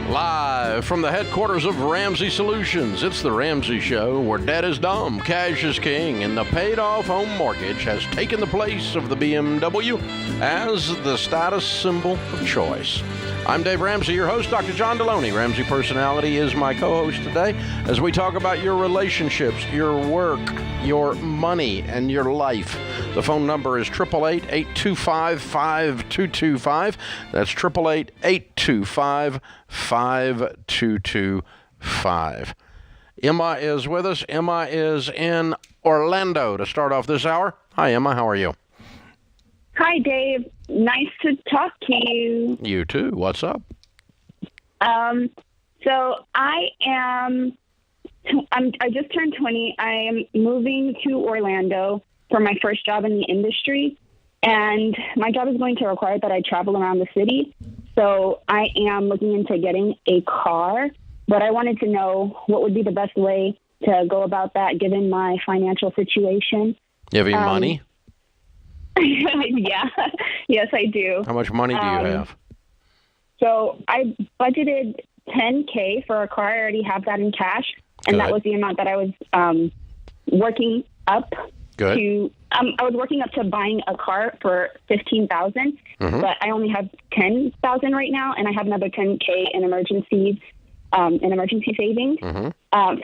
Live from the headquarters of Ramsey Solutions, it's The Ramsey Show, where debt is dumb, cash is king, and the paid-off home mortgage has taken the place of the BMW as the status symbol of choice. I'm Dave Ramsey, your host. Dr. John Deloney, Ramsey Personality, is my co-host today as we talk about your relationships, your work, your money, and your life. The phone number is 888-825-5225. That's 888-825-5225. Emma is with us. Emma is in Orlando to start off this hour. Hi, Emma. How are you? Hi, Dave. Nice to talk to you. You too. What's up? So I just turned 20. I am moving to Orlando for my first job in the industry, and my job is going to require that I travel around the city. So I am looking into getting a car, but I wanted to know what would be the best way to go about that given my financial situation. You have any money? Yeah. Yes, I do. How much money do you have? So I budgeted $10K for a car. I already have that in cash. And that was the amount that I was working up to. I was working up to buying a car for $15,000, but I only have $10,000 right now, and I have another $10K in emergency savings.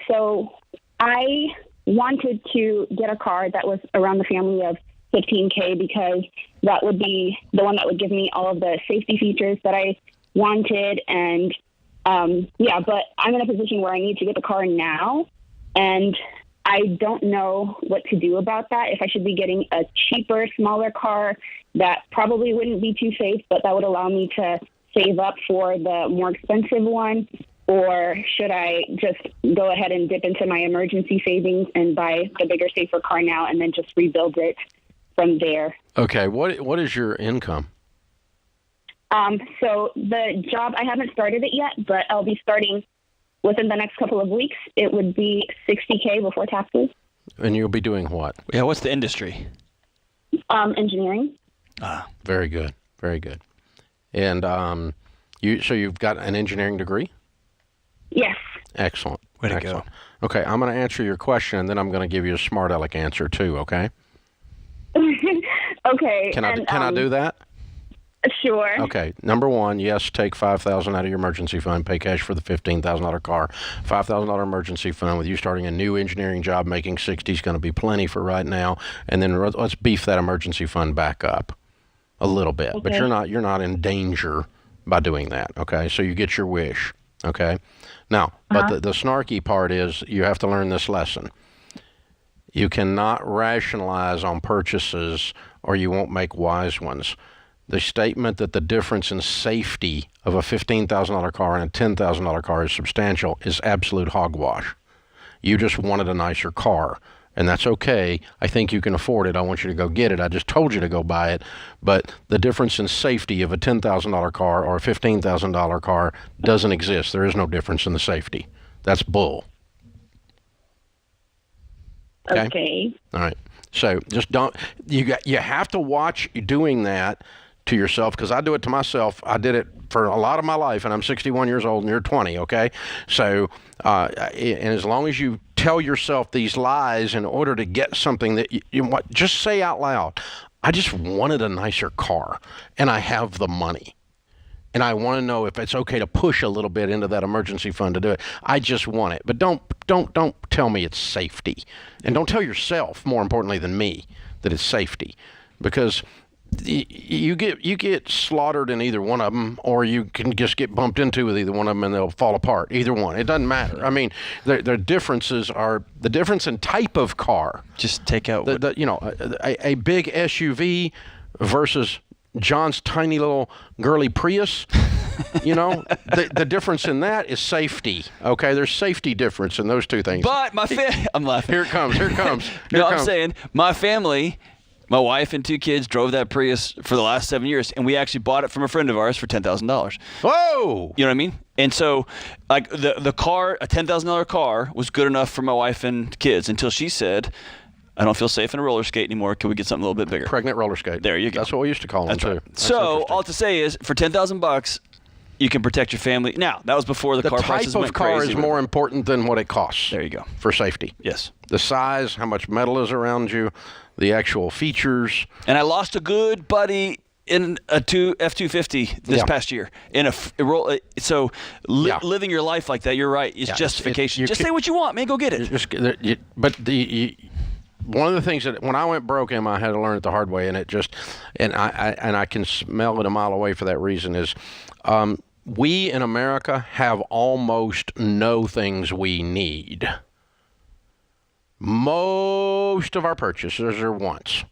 So I wanted to get a car that was around the family of $15K because that would be the one that would give me all of the safety features that I wanted. And but I'm in a position where I need to get the car now, and I don't know what to do about that. If I should be getting a cheaper, smaller car that probably wouldn't be too safe, but that would allow me to save up for the more expensive one, or should I just go ahead and dip into my emergency savings and buy the bigger, safer car now and then just rebuild it from there? Okay, what is your income? So the job, I haven't started it yet, but I'll be starting within the next couple of weeks. It would be $60K before taxes. And you'll be doing what? Yeah, what's the industry? Engineering. Very good, very good. And you've got an engineering degree? Yes. Excellent. Way to Excellent. Go. Okay, I'm going to answer your question, and then I'm going to give you a smart aleck answer too. Okay. Okay. Can I do that? Sure. Okay. Number one, yes, take $5,000 out of your emergency fund, pay cash for the $15,000 car. $5,000 emergency fund with you starting a new engineering job making 60 is going to be plenty for right now. And then let's beef that emergency fund back up a little bit. Okay. But you're not in danger by doing that. Okay. So you get your wish. Okay. Now, but the snarky part is you have to learn this lesson. You cannot rationalize on purchases or you won't make wise ones. The statement that the difference in safety of a $15,000 car and a $10,000 car is substantial is absolute hogwash. You just wanted a nicer car, and that's okay. I think you can afford it. I want you to go get it. I just told you to go buy it. But the difference in safety of a $10,000 car or a $15,000 car doesn't exist. There is no difference in the safety. That's bull. Okay. All right. So just don't. You have to watch doing that to yourself, because I do it to myself. I did it for a lot of my life, and I'm 61 years old, and you're 20. Okay. So and as long as you tell yourself these lies in order to get something that you want, just say out loud, I just wanted a nicer car, and I have the money. And I want to know if it's okay to push a little bit into that emergency fund to do it. I just want it. But don't tell me it's safety. And don't tell yourself, more importantly than me, that it's safety. Because you get slaughtered in either one of them, or you can just get bumped into with either one of them and they'll fall apart. Either one. It doesn't matter. I mean, the differences are the difference in type of car. Just take out a big SUV versus John's tiny little girly Prius. The difference in that is safety. Okay, there's safety difference in those two things. But I'm laughing. Here it comes. I'm saying my family, my wife and 2 kids drove that Prius for the last 7 years, and we actually bought it from a friend of ours for $10,000. Whoa! You know what I mean? And so, like the car, a $10,000 car was good enough for my wife and kids until she said, I don't feel safe in a roller skate anymore. Can we get something a little bit bigger? Pregnant roller skate. There you go. That's what we used to call them, too. Right. So all to say is, for $10,000, you can protect your family. Now, that was before the car prices went crazy. The type of car is more important than what it costs. There you go. For safety. Yes. The size, how much metal is around you, the actual features. And I lost a good buddy in a F-250 this past year. In living your life like that, you're right, is justification. Just say what you want, man. Go get it. One of the things that when I went broke, Emma, I had to learn it the hard way, and I can smell it a mile away for that reason is, we in America have almost no things we need. Most of our purchases are wants.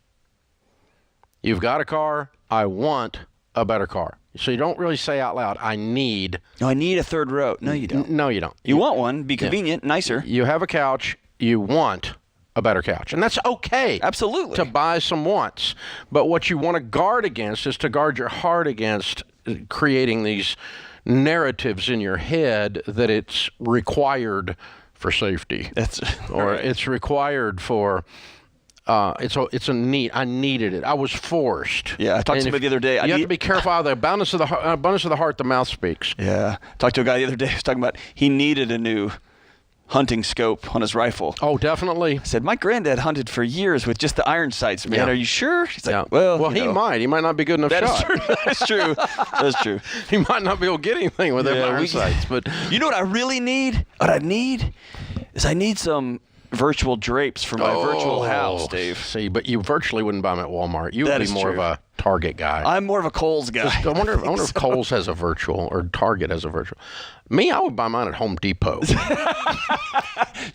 You've got a car, I want a better car. So you don't really say out loud, I need. No, I need a third row. No, you don't. No, you don't. You want one, be convenient, nicer. You have a couch, you want a better couch. And that's okay. Absolutely. To buy some wants. But what you want to guard against is to guard your heart against creating these narratives in your head that it's required for safety. Or it's required for it's a need. I needed it. I was forced. Yeah, I talked to somebody the other day. You have to be careful of the abundance of the heart, the mouth speaks. Yeah. Talked to a guy the other day who was talking about he needed a new hunting scope on his rifle. Oh, definitely. I said, my granddad hunted for years with just the iron sights, man. Are you sure? He's like, he might not be good enough shot. That's true. That's true. He might not be able to get anything with them iron sights. But you know what I really need? What I need is I need some virtual drapes for my virtual house, Dave. See, but you virtually wouldn't buy them at Walmart. You would be more of a Target guy. I'm more of a Kohl's guy. I wonder if Kohl's has a virtual or Target has a virtual. Me, I would buy mine at Home Depot.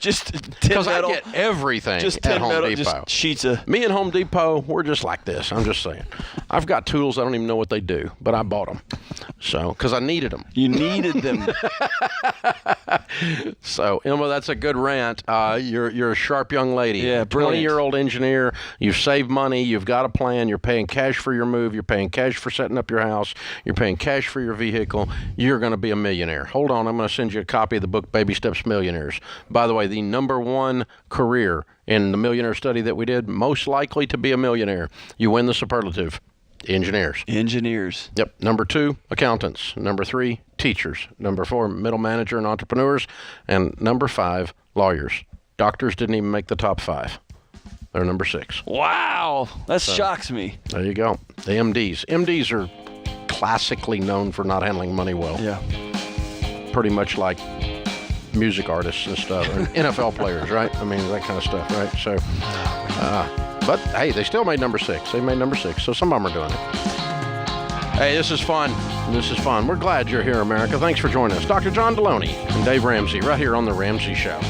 Just because I get everything at Home Depot. Just sheets of. Me and Home Depot, we're just like this. I'm just saying. I've got tools I don't even know what they do, but I bought them. So, because I needed them. You needed them. So, Emma, that's a good rant. You're a sharp young lady. Yeah, brilliant. 20-year-old engineer. You've saved money. You've got a plan. You're paying cash for your move. You're paying cash for setting up your house. You're paying cash for your vehicle. You're going to be a millionaire. Hold on. I'm going to send you a copy of the book, Baby Steps Millionaires. By the way, the #1 career in the millionaire study that we did, most likely to be a millionaire. You win the superlative. Engineers. Yep. #2, accountants. #3, teachers. #4, middle manager and entrepreneurs. And #5, lawyers. Doctors didn't even make the top 5. They're #6. Wow. That shocks me. There you go. The MDs. MDs are classically known for not handling money well. Yeah. Pretty much like music artists and stuff, and NFL players, right? I mean, that kind of stuff, right? So, but hey, they still made number 6. They made number 6, so some of them are doing it. Hey, this is fun. This is fun. We're glad you're here, America. Thanks for joining us. Dr. John Deloney and Dave Ramsey right here on The Ramsey Show.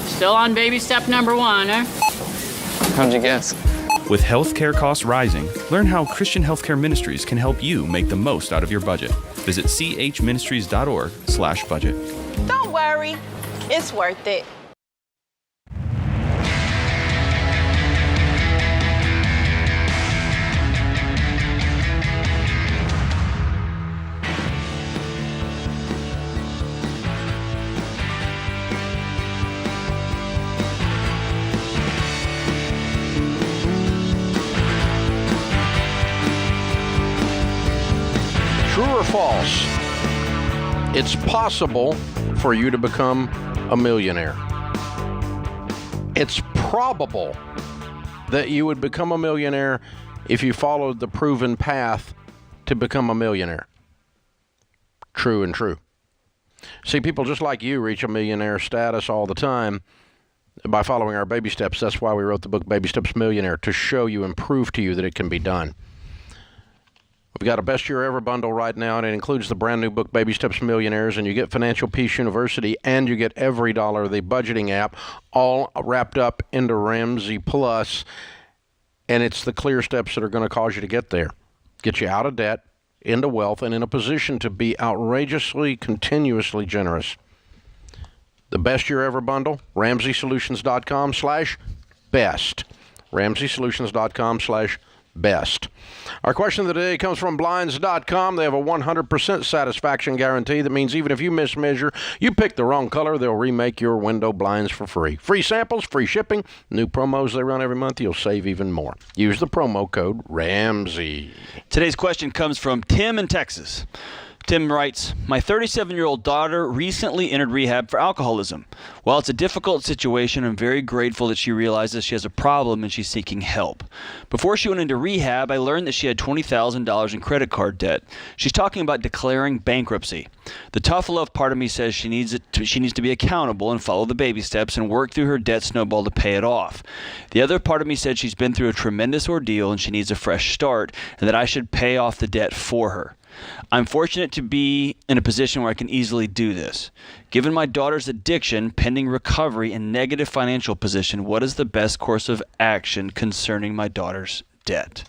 Still on baby step number 1, eh? How'd you guess? With healthcare costs rising, learn how Christian Healthcare Ministries can help you make the most out of your budget. Visit chministries.org/budget. Don't worry, it's worth it. True or false? It's possible for you to become a millionaire. It's probable that you would become a millionaire if you followed the proven path to become a millionaire. True and true. See, people just like you reach a millionaire status all the time by following our baby steps. That's why we wrote the book Baby Steps Millionaire, to show you and prove to you that it can be done. We've got a Best Year Ever bundle right now, and it includes the brand new book, Baby Steps Millionaires, and you get Financial Peace University, and you get Every Dollar, the budgeting app, all wrapped up into Ramsey Plus, and it's the clear steps that are going to cause you to get there. Get you out of debt, into wealth, and in a position to be outrageously, continuously generous. The Best Year Ever bundle, RamseySolutions.com/best. RamseySolutions.com/best. Our question of the day comes from Blinds.com. They have a 100% satisfaction guarantee. That means even if you mismeasure, you pick the wrong color, they'll remake your window blinds for free. Free samples, free shipping, new promos they run every month. You'll save even more. Use the promo code RAMSEY. Today's question comes from Tim in Texas. Tim writes, my 37-year-old daughter recently entered rehab for alcoholism. While it's a difficult situation, I'm very grateful that she realizes she has a problem and she's seeking help. Before she went into rehab, I learned that she had $20,000 in credit card debt. She's talking about declaring bankruptcy. The tough love part of me says she needs to be accountable and follow the baby steps and work through her debt snowball to pay it off. The other part of me said she's been through a tremendous ordeal and she needs a fresh start, and that I should pay off the debt for her. I'm fortunate to be in a position where I can easily do this. Given my daughter's addiction, pending recovery, and negative financial position, what is the best course of action concerning my daughter's debt?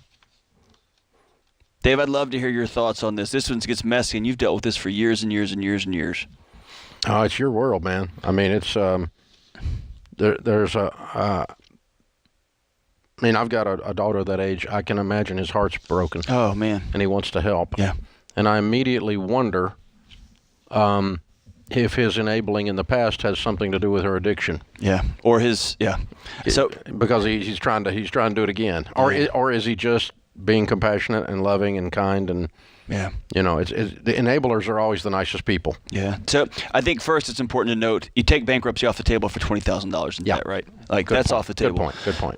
Dave, I'd love to hear your thoughts on this. This one gets messy, and you've dealt with this for years and years and years and years. Oh, it's your world, man. I mean, it's there's a. I mean, I've got a daughter that age. I can imagine his heart's broken. Oh, man. And he wants to help. Yeah. And I immediately wonder if his enabling in the past has something to do with her addiction. Yeah. Or his, yeah. So because he's trying to do it again, or is he just being compassionate and loving and kind and. Yeah. You know, the enablers are always the nicest people. Yeah. So I think first it's important to note you take bankruptcy off the table for $20,000 in debt, right? Like that's off the table. Good point.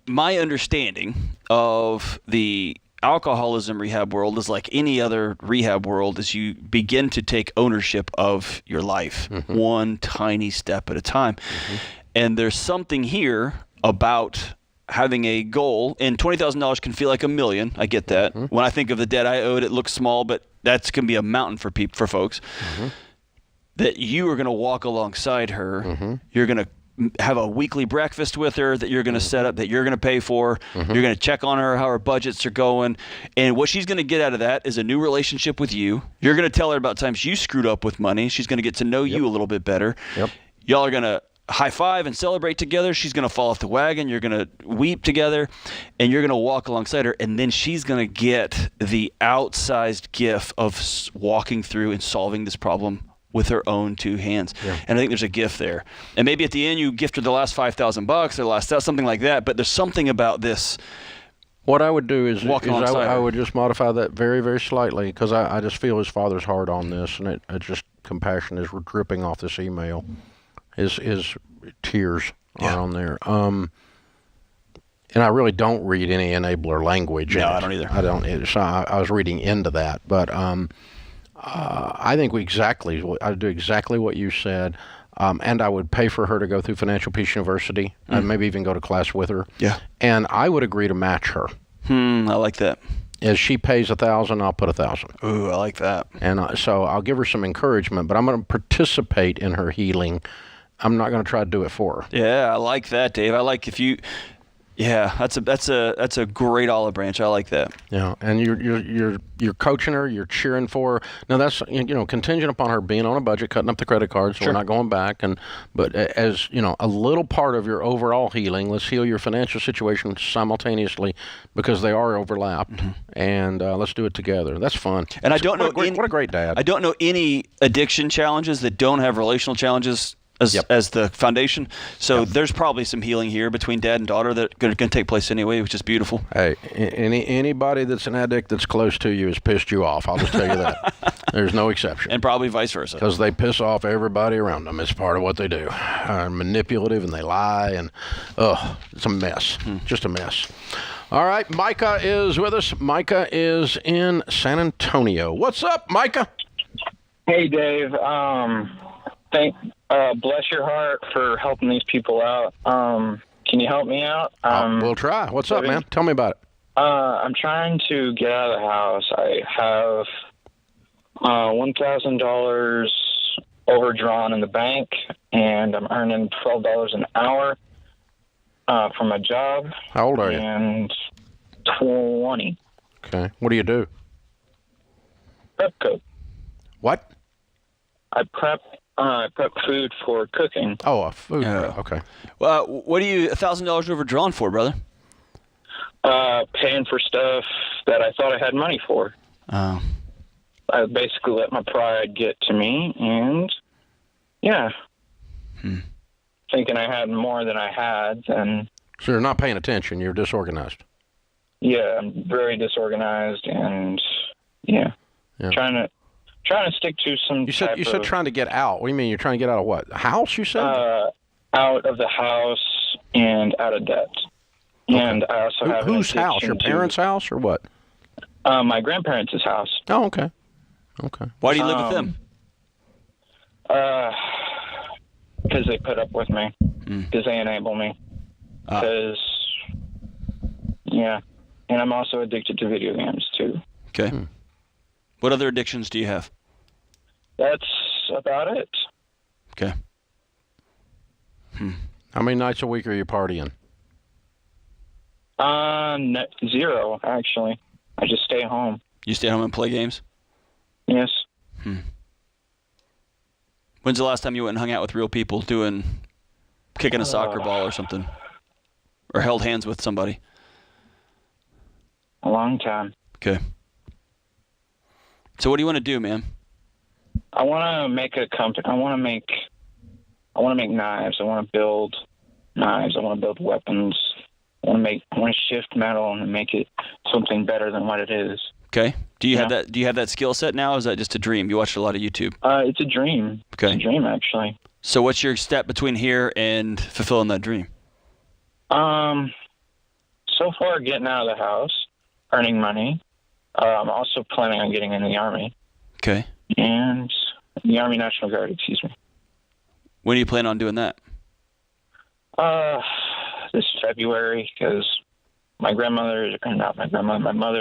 My understanding of the alcoholism rehab world is like any other rehab world, is you begin to take ownership of your life, one tiny step at a time. And there's something here about having a goal, and $20,000 can feel like $1 million. I get that. When I think of the debt I owed, it looks small, but that's going to be a mountain for folks. That you are going to walk alongside her. You're going to have a weekly breakfast with her that you're going to set up, that you're going to pay for. You're going to check on her, how her budgets are going. And what she's going to get out of that is a new relationship with you. You're going to tell her about times you screwed up with money. She's going to get to know you a little bit better. Y'all are going to high five and celebrate together. She's going to fall off the wagon. You're going to weep together, and you're going to walk alongside her. And then she's going to get the outsized gift of walking through and solving this problem with her own two hands. And I think there's a gift there. And maybe at the end you gift her the last $5,000 or the last something like that. But there's something about this. What I would do is I would just modify that very, very slightly, because I just feel his father's hard on this, and it just compassion is dripping off this email. His tears are on there. And I really don't read any enabler language. No, I don't either. I don't. So I was reading into that, but I think I'd do exactly what you said, and I would pay for her to go through Financial Peace University, and maybe even go to class with her. And I would agree to match her. I like that. As she pays $1,000, I'll put $1,000. Ooh, I like that. And so I'll give her some encouragement, but I'm going to participate in her healing. I'm not going to try to do it for her. Yeah, I like that, Dave. I like if you. Yeah, that's a great olive branch. I like that. Yeah, and you're coaching her, you're cheering for her. Now that's contingent upon her being on a budget, cutting up the credit cards, so we're not going back. But as a little part of your overall healing, let's heal your financial situation simultaneously, because they are overlapped, and let's do it together. That's fun. And I don't know what a great dad. I don't know any addiction challenges that don't have relational challenges as the foundation. So there's probably some healing here between dad and daughter that going to take place anyway, which is beautiful. Hey, anybody that's an addict that's close to you has pissed you off. I'll just tell you that. There's no exception. And probably vice versa. Because they piss off everybody around them. It's part of what they do. Manipulative, and they lie, and it's a mess. Just a mess. All right, Micah is with us. Micah is in San Antonio. What's up, Micah? Hey, Dave. Bless your heart for helping these people out. Can you help me out? We'll try. What's up, man? Tell me about it. I'm trying to get out of the house. I have $1,000 overdrawn in the bank, and I'm earning $12 an hour from my job. How old are you? And 20. Okay. What do you do? Prep cook. What? I prep food for cooking. Oh, a food. Okay. Well, what are you $1,000 overdrawn for, brother? Paying for stuff that I thought I had money for. Oh. I basically let my pride get to me, and thinking I had more than I had, and so you're not paying attention. You're disorganized. Yeah, I'm very disorganized, and trying to stick to some. You said trying to get out. What do you mean? You're trying to get out of what? A house? You said out of the house and out of debt. Okay. And I also have whose house? Your parents' house or what? My grandparents' house. Oh, okay. Okay. Why do you live with them? Because they put up with me. Because they enable me. Because and I'm also addicted to video games too. Okay. What other addictions do you have? That's about it. Okay. How many nights a week are you partying? 0, actually. I just stay home. You stay home and play games? Yes. When's the last time you went and hung out with real people kicking a soccer ball or something? Or held hands with somebody? A long time. Okay. So what do you want to do, man? I want to make a company. I want to make knives. I want to build knives. I want to build weapons. I want to shift metal and make it something better than what it is. Okay. Do you have that? Do you have that skill set now? Or is that just a dream? You watched a lot of YouTube. It's a dream. Okay. It's a dream, actually. So what's your step between here and fulfilling that dream? So far, getting out of the house, earning money. I'm also planning on getting in the Army. Okay. And the Army National Guard, excuse me. When do you plan on doing that? This February, because my mother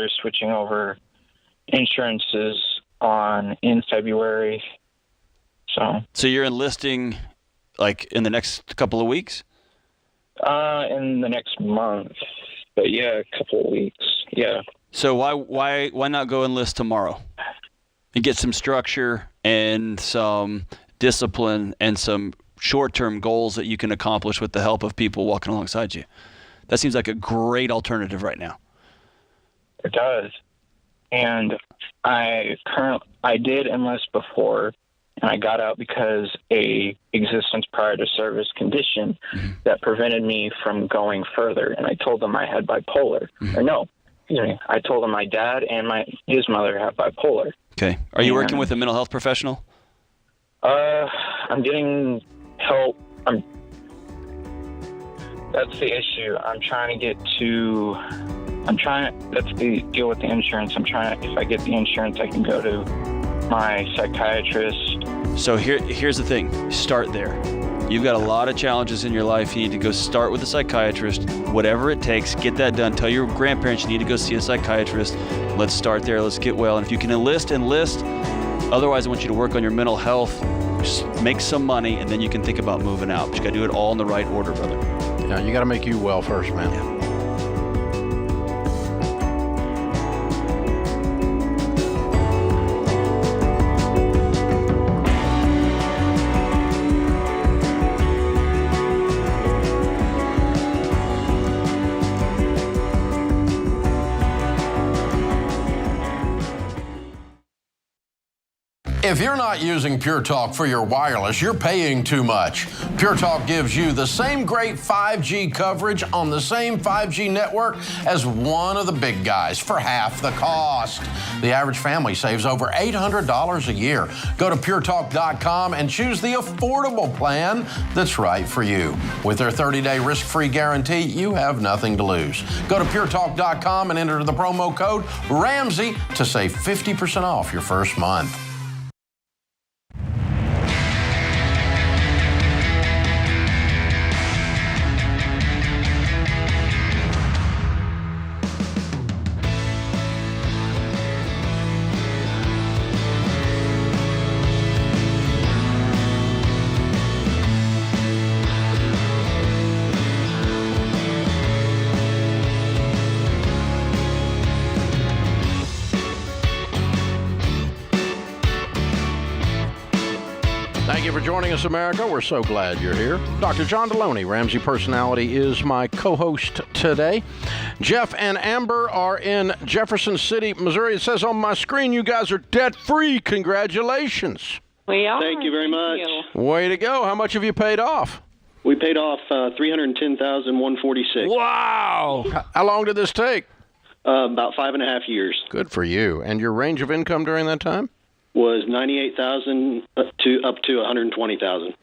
is switching over insurances in February. So you're enlisting like in the next couple of weeks? In the next month. But yeah, a couple of weeks. Yeah. So why not go enlist tomorrow and get some structure and some discipline and some short-term goals that you can accomplish with the help of people walking alongside you? That seems like a great alternative right now. It does. And I did enlist before, and I got out because a existence prior to service condition that prevented me from going further. And I told them I had bipolar. Or no, I told them my dad and his mother have bipolar. Okay. Are you working with a mental health professional? I'm getting help. That's the issue. That's the deal with the insurance. If I get the insurance, I can go to my psychiatrist. So here's the thing. Start there. You've got a lot of challenges in your life. You need to go start with a psychiatrist. Whatever it takes, get that done. Tell your grandparents you need to go see a psychiatrist. Let's start there. Let's get well. And if you can enlist. Otherwise, I want you to work on your mental health. Just make some money, and then you can think about moving out. But you got to do it all in the right order, brother. Yeah, you got to make you well first, man. Yeah. If you're not using Pure Talk for your wireless, you're paying too much. Pure Talk gives you the same great 5G coverage on the same 5G network as one of the big guys for half the cost. The average family saves over $800 a year. Go to puretalk.com and choose the affordable plan that's right for you. With their 30-day risk-free guarantee, you have nothing to lose. Go to puretalk.com and enter the promo code Ramsey to save 50% off your first month. Thank you for joining us, America. We're so glad you're here. Dr. John Deloney, Ramsey Personality, is my co-host today. Jeff and Amber are in Jefferson City, Missouri. It says on my screen you guys are debt-free. Congratulations. We are. Thank you very much. Way to go. How much have you paid off? We paid off $310,146. Wow. How long did this take? About 5.5 years. Good for you. And your range of income during that time? Was $98,000 to up to $120,000.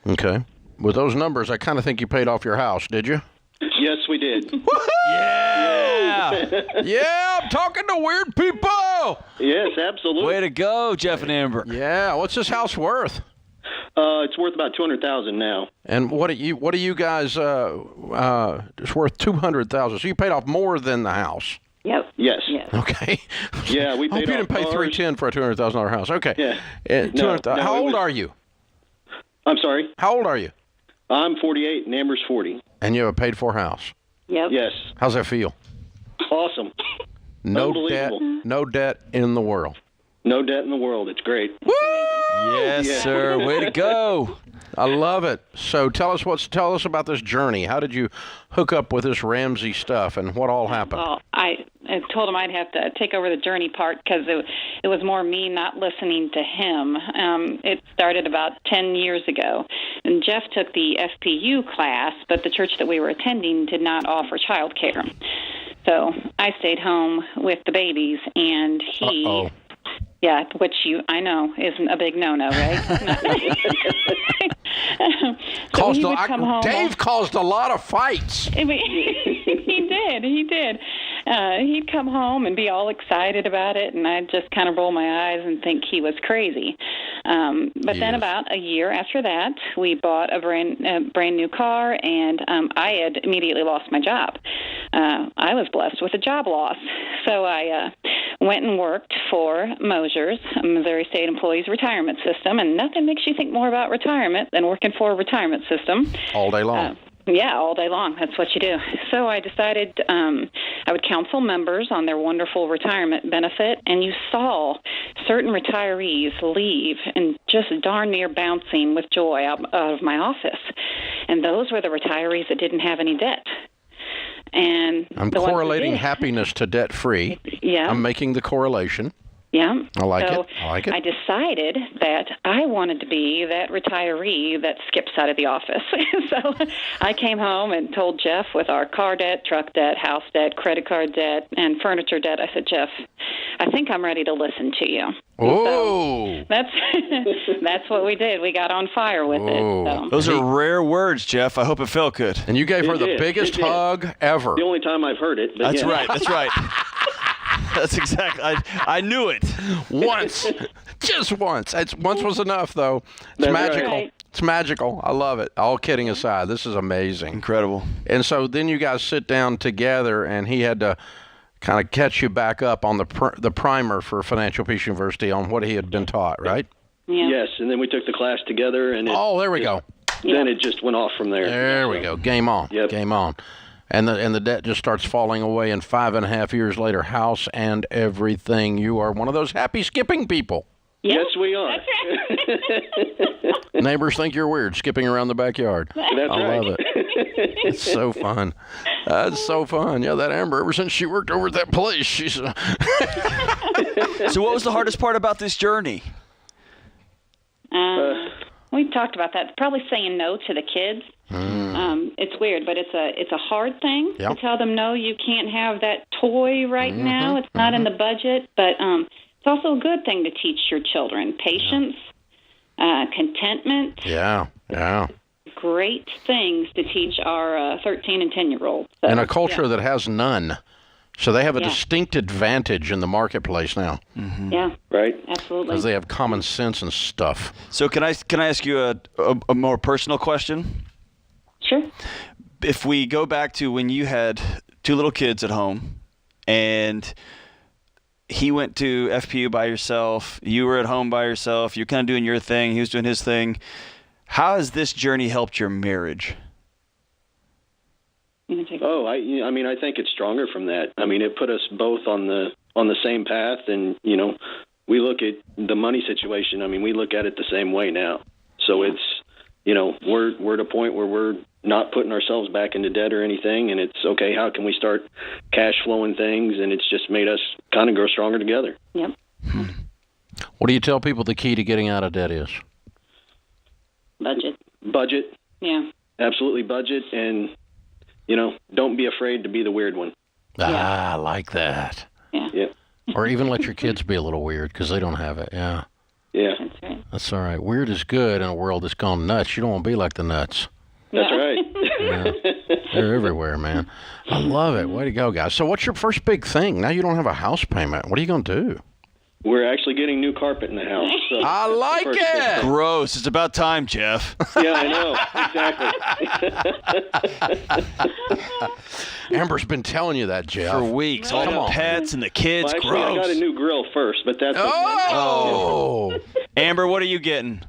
Okay. With those numbers, I kind of think you paid off your house, did you? Yes, we did. Yeah! Yeah, I'm talking to weird people! Yes, absolutely. Way to go, Jeff and Amber. Yeah, what's this house worth? It's worth about $200,000 now. And what are you guys, it's worth $200,000. So you paid off more than the house. Yep. Yes. Okay. Yeah, we paid off. You didn't pay $310,000 for a $200,000 house. Okay. Yeah. How old are you? I'm sorry? How old are you? I'm 48 and Amber's 40. And you have a paid-for house? Yep. Yes. How's that feel? Awesome. No debt in the world. No debt in the world. It's great. Woo! Yes, sir. Way to go. I love it. So tell us about this journey. How did you hook up with this Ramsey stuff, and what all happened? Well, I told him I'd have to take over the journey part because it was more me not listening to him. It started about 10 years ago, and Jeff took the FPU class, but the church that we were attending did not offer child care. So I stayed home with the babies, and he... Uh-oh. Yeah, which I know isn't a big no-no, right? Dave caused a lot of fights. He did. he'd come home and be all excited about it, and I'd just kind of roll my eyes and think he was crazy. But then about a year after that, we bought a brand new car, and I had immediately lost my job. I was blessed with a job loss. So I went and worked for Mosers, Missouri State Employees Retirement System, and nothing makes you think more about retirement than working for a retirement system. All day long. Yeah, all day long. That's what you do. So I decided I would counsel members on their wonderful retirement benefit, and you saw certain retirees leave and just darn near bouncing with joy out of my office. And those were the retirees that didn't have any debt. And I'm correlating happiness to debt-free. Yeah. I'm making the correlation. Yeah. I like so it. I like it. I decided that I wanted to be that retiree that skips out of the office. So I came home and told Jeff with our car debt, truck debt, house debt, credit card debt, and furniture debt, I said, Jeff, I think I'm ready to listen to you. Oh. So that's what we did. We got on fire with it. So. Those are rare words, Jeff. I hope it felt good. And you gave her the biggest hug ever. The only time I've heard it. But That's yeah. right. That's right. That's exactly. I knew it. Once. Just once. Once was enough, though. It's magical. Right. It's magical. I love it. All kidding aside, this is amazing. Incredible. And so then you guys sit down together, and he had to kind of catch you back up on the primer for Financial Peace University on what he had been taught, right? Yeah. Yes, and then we took the class together, and there we go. Then it just went off from there. There we go. Game on. Yep. Game on. And the debt just starts falling away, and 5.5 years later, house and everything. You are one of those happy skipping people. Yep. Yes, we are. Neighbors think you're weird, skipping around the backyard. That's I love it. It's so fun. That's so fun. Yeah, that Amber, ever since she worked over at that place, she's... So what was the hardest part about this journey? We talked about that. Probably saying no to the kids. It's weird, but it's a hard thing to tell them, no, you can't have that toy right now. It's not in the budget. But it's also a good thing to teach your children. Patience, contentment. Yeah. Great things to teach our 13 and 10-year-olds. So, in a culture that has none. So they have a distinct advantage in the marketplace now. Mm-hmm. Yeah. Right. Absolutely. Because they have common sense and stuff. So can I ask you a more personal question? Sure. If we go back to when you had two little kids at home, and he went to FPU by yourself, you were at home by yourself, you're kind of doing your thing, he was doing his thing. How has this journey helped your marriage? Oh, I mean, I think it's stronger from that. I mean, it put us both on the same path, and we look at the money situation. I mean, we look at it the same way now. So it's, we're at a point where we're not putting ourselves back into debt or anything, and it's okay. How can we start cash flowing things? And it's just made us kind of grow stronger together. Yep. What do you tell people the key to getting out of debt is? Budget. Yeah. Absolutely budget, and don't be afraid to be the weird one. I like that. Yeah. Or even let your kids be a little weird because they don't have it. Yeah. Yeah. That's right. That's all right. Weird is good in a world that's gone nuts. You don't want to be like the nuts. That's right. Yeah. They're everywhere, man. I love it. Way to go, guys. So what's your first big thing? Now you don't have a house payment. What are you going to do? We're actually getting new carpet in the house. So I like it. Gross. It's about time, Jeff. Yeah, I know. Exactly. Amber's been telling you that, Jeff. For weeks. All the pets and the kids. Well, actually, Gross. I got a new grill first, but that's Oh! Amber, what are you getting?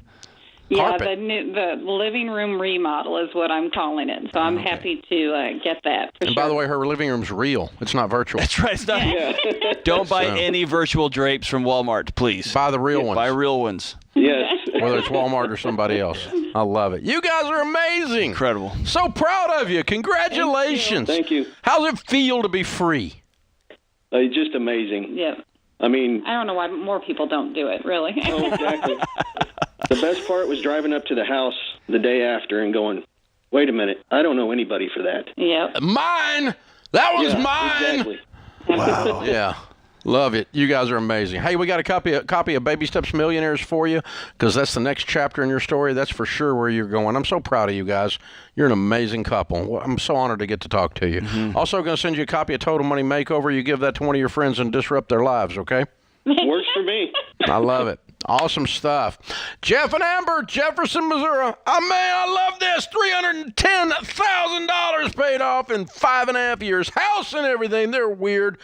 Yeah, the living room remodel is what I'm calling it. So I'm happy to get that. And by the way, her living room's real. It's not virtual. That's right. It's not. Don't buy any virtual drapes from Walmart, please. Buy the real ones. Buy real ones. Yes. Whether it's Walmart or somebody else. I love it. You guys are amazing. Incredible. So proud of you. Congratulations. Thank you. How's it feel to be free? Just amazing. Yeah. I mean, I don't know why more people don't do it, really. Oh, exactly. The best part was driving up to the house the day after and going, wait a minute, I don't know anybody for that. Yeah. Mine! That was mine! Exactly. Wow. Yeah. Love it. You guys are amazing. Hey, we got a copy of Baby Steps Millionaires for you because that's the next chapter in your story. That's for sure where you're going. I'm so proud of you guys. You're an amazing couple. I'm so honored to get to talk to you. Also going to send you a copy of Total Money Makeover. You give that to one of your friends and disrupt their lives, okay? Works for me. I love it. Awesome stuff. Jeff and Amber, Jefferson, Missouri. I love this. $310,000 paid off in 5.5 years. House and everything. They're weird.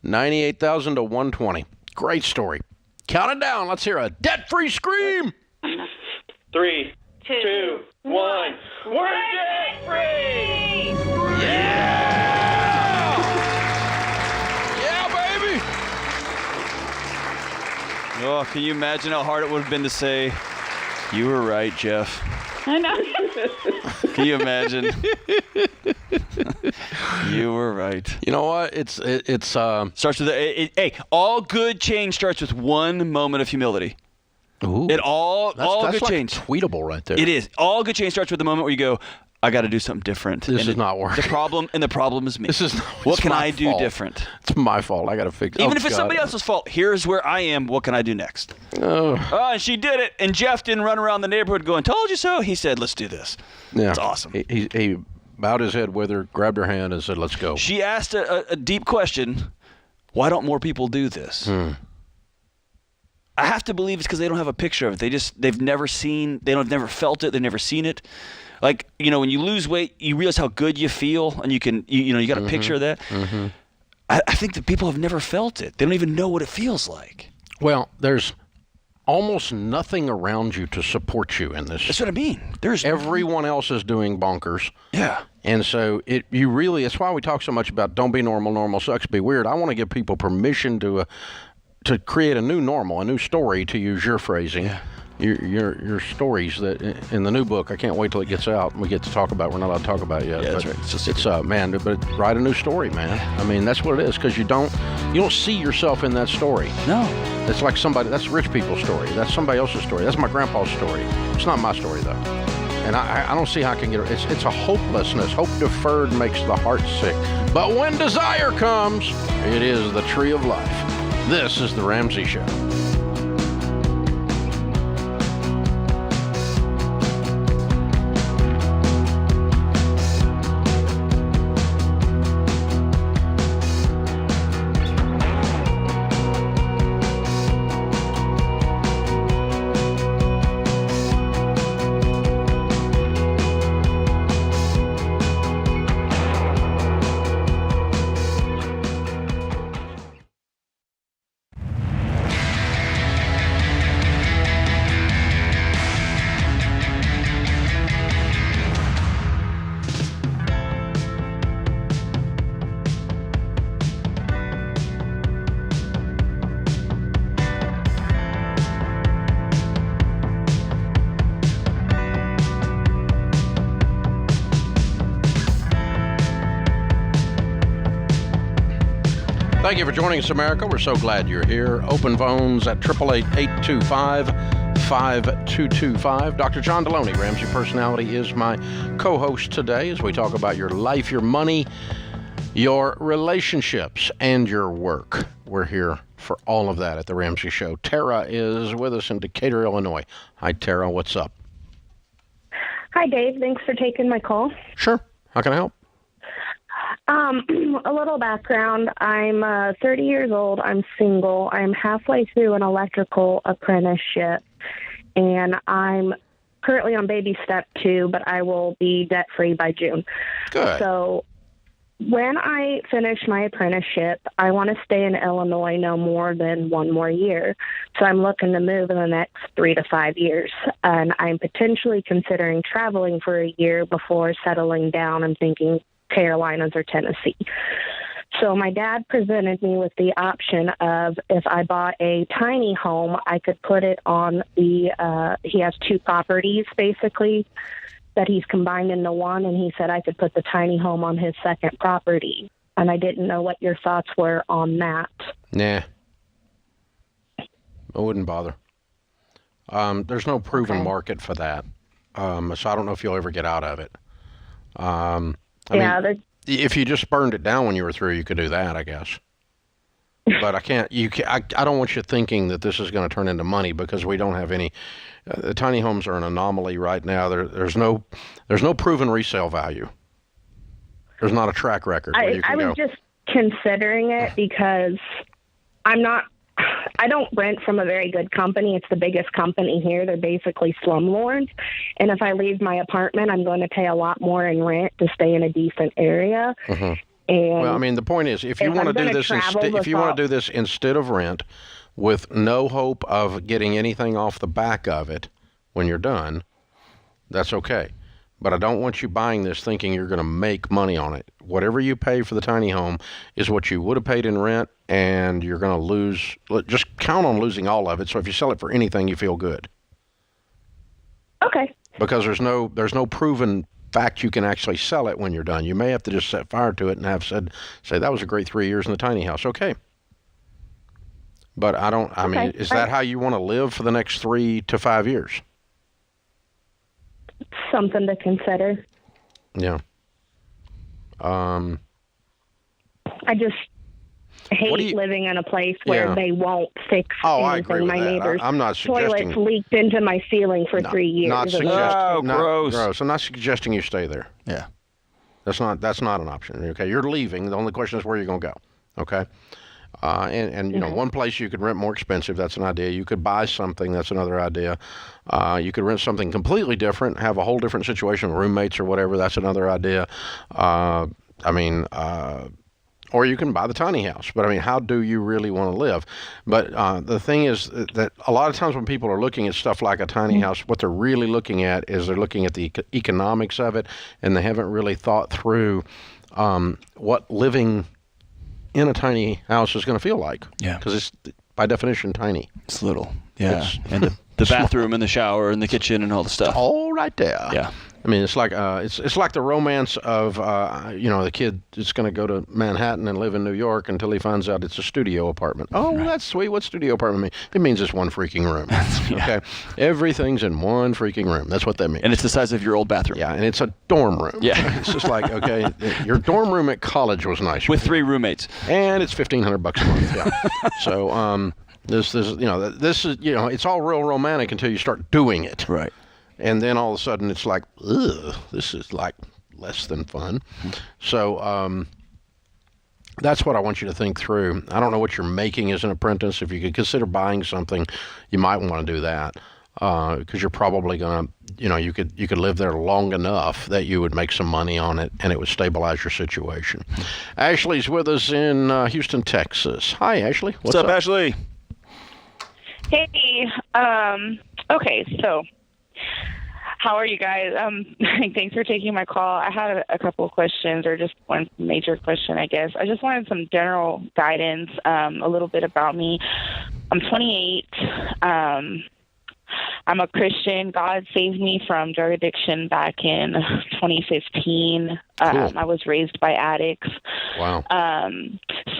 $98,000 to $120,000. Great story. Count it down. Let's hear a debt-free scream. 3, 2, 1. We're debt-free! Yeah! Yeah, baby! Oh, can you imagine how hard it would have been to say, you were right, Jeff? I know. Can you imagine? You were right. You know what? It's starts with hey, all good change starts with one moment of humility. Ooh. That's good like change. Tweetable right there. It is. All good change starts with the moment where you go, I got to do something different. This is not working. The problem is me. This is what can I do different? It's my fault. I got to fix it. Even if it's somebody else's fault, here's where I am. What can I do next? Oh, and she did it. And Jeff didn't run around the neighborhood going, told you so. He said, let's do this. Yeah. It's awesome. He bowed his head with her, grabbed her hand, and said, let's go. She asked a deep question. Why don't more people do this? I have to believe it's because they don't have a picture of it. They've never felt it. They've never seen it. Like, when you lose weight, you realize how good you feel, and you got a picture of that. Mm-hmm. I think that people have never felt it. They don't even know what it feels like. Well, there's almost nothing around you to support you in this. That's what I mean. Everyone else is doing bonkers. Yeah. And so it's why we talk so much about don't be normal, normal sucks, be weird. I want to give people permission to create a new normal, a new story, to use your phrasing. Yeah. Your stories that in the new book. I can't wait till it gets out and we get to talk about it. We're not allowed to talk about it yet. Yeah, but that's right. But write a new story, man. I mean, that's what it is, because you don't see yourself in that story. No. It's like that's rich people's story. That's somebody else's story. That's my grandpa's story. It's not my story, though. And I don't see how I can get it. It's a hopelessness. Hope deferred makes the heart sick. But when desire comes, it is the tree of life. This is the Ramsey Show. Thank you for joining us, America. We're so glad you're here. Open phones at 888-825-5225. Dr. John Deloney, Ramsey Personality, is my co-host today as we talk about your life, your money, your relationships, and your work. We're here for all of that at the Ramsey Show. Tara is with us in Decatur, Illinois. Hi, Tara. What's up? Hi, Dave. Thanks for taking my call. Sure. How can I help? A little background. I'm 30 years old. I'm single. I'm halfway through an electrical apprenticeship, and I'm currently on baby step 2, but I will be debt-free by June. Good. So when I finish my apprenticeship, I want to stay in Illinois no more than 1 more year. So I'm looking to move in the next 3 to 5 years, and I'm potentially considering traveling for a year before settling down. I'm thinking Carolinas or Tennessee. So my dad presented me with the option of if I bought a tiny home, I could put it on he has 2 properties basically that he's combined into one, and he said I could put the tiny home on his second property. And I didn't know what your thoughts were on that. Nah. I wouldn't bother. There's no proven market for that. So I don't know if you'll ever get out of it. I mean, if you just burned it down when you were through, you could do that, I guess. But I don't want you thinking that this is going to turn into money, because we don't have any. The tiny homes are an anomaly right now. There's no proven resale value. There's not a track record. I was just considering it because I don't rent from a very good company. It's the biggest company here. They're basically slumlords. And if I leave my apartment, I'm going to pay a lot more in rent to stay in a decent area. Mm-hmm. And well, I mean, the point is, if you want to do this instead of rent, with no hope of getting anything off the back of it when you're done, that's okay. But I don't want you buying this thinking you're going to make money on it. Whatever you pay for the tiny home is what you would have paid in rent, and you're going to lose. Just count on losing all of it. So if you sell it for anything, you feel good. Okay. Because there's no proven fact you can actually sell it when you're done. You may have to just set fire to it and say that was a great 3 years in the tiny house. Okay. But I mean, is that how you want to live for the next 3 to 5 years? Something to consider. Yeah. I just hate living in a place where they won't fix anything. I agree with my that. neighbor's I'm not suggesting toilets leaked into my ceiling for 3 years. Gross. I'm not suggesting you stay there. Yeah. That's not an option. Okay, you're leaving. The only question is where you're going to go. Okay. And you know, one place you could rent more expensive, that's an idea. You could buy something, that's another idea. You could rent something completely different, have a whole different situation with roommates or whatever, that's another idea. Or you can buy the tiny house. But I mean, how do you really want to live? But the thing is that a lot of times when people are looking at stuff like a tiny house, what they're really looking at is they're looking at the economics of it, and they haven't really thought through what living in a tiny house is going to feel like. Yeah. Because it's, by definition, tiny. It's little. Yeah. And the bathroom and the shower and the kitchen and all the stuff. All right there. Yeah. I mean, it's like it's like the romance of the kid is going to go to Manhattan and live in New York until he finds out it's a studio apartment. Oh, right. That's sweet. What studio apartment mean? It means it's one freaking room. Okay, everything's in one freaking room. That's what that means. And it's the size of your old bathroom. Yeah, and it's a dorm room. Yeah, it's just like, okay, your dorm room at college was nice with 3 roommates, and it's $1,500 a month. Yeah. So this is it's all real romantic until you start doing it. Right. And then all of a sudden it's like, ugh, this is like less than fun. So that's what I want you to think through. I don't know what you're making as an apprentice. If you could consider buying something, you might want to do that because you're probably going to, you could live there long enough that you would make some money on it and it would stabilize your situation. Ashley's with us in Houston, Texas. Hi, Ashley. What's up, Ashley? Hey. Okay, so how are you guys? Thanks for taking my call. I had a couple of questions, or just one major question, I guess. I just wanted some general guidance, a little bit about me. I'm 28. I'm a Christian. God saved me from drug addiction back in 2015. Cool. I was raised by addicts. Wow.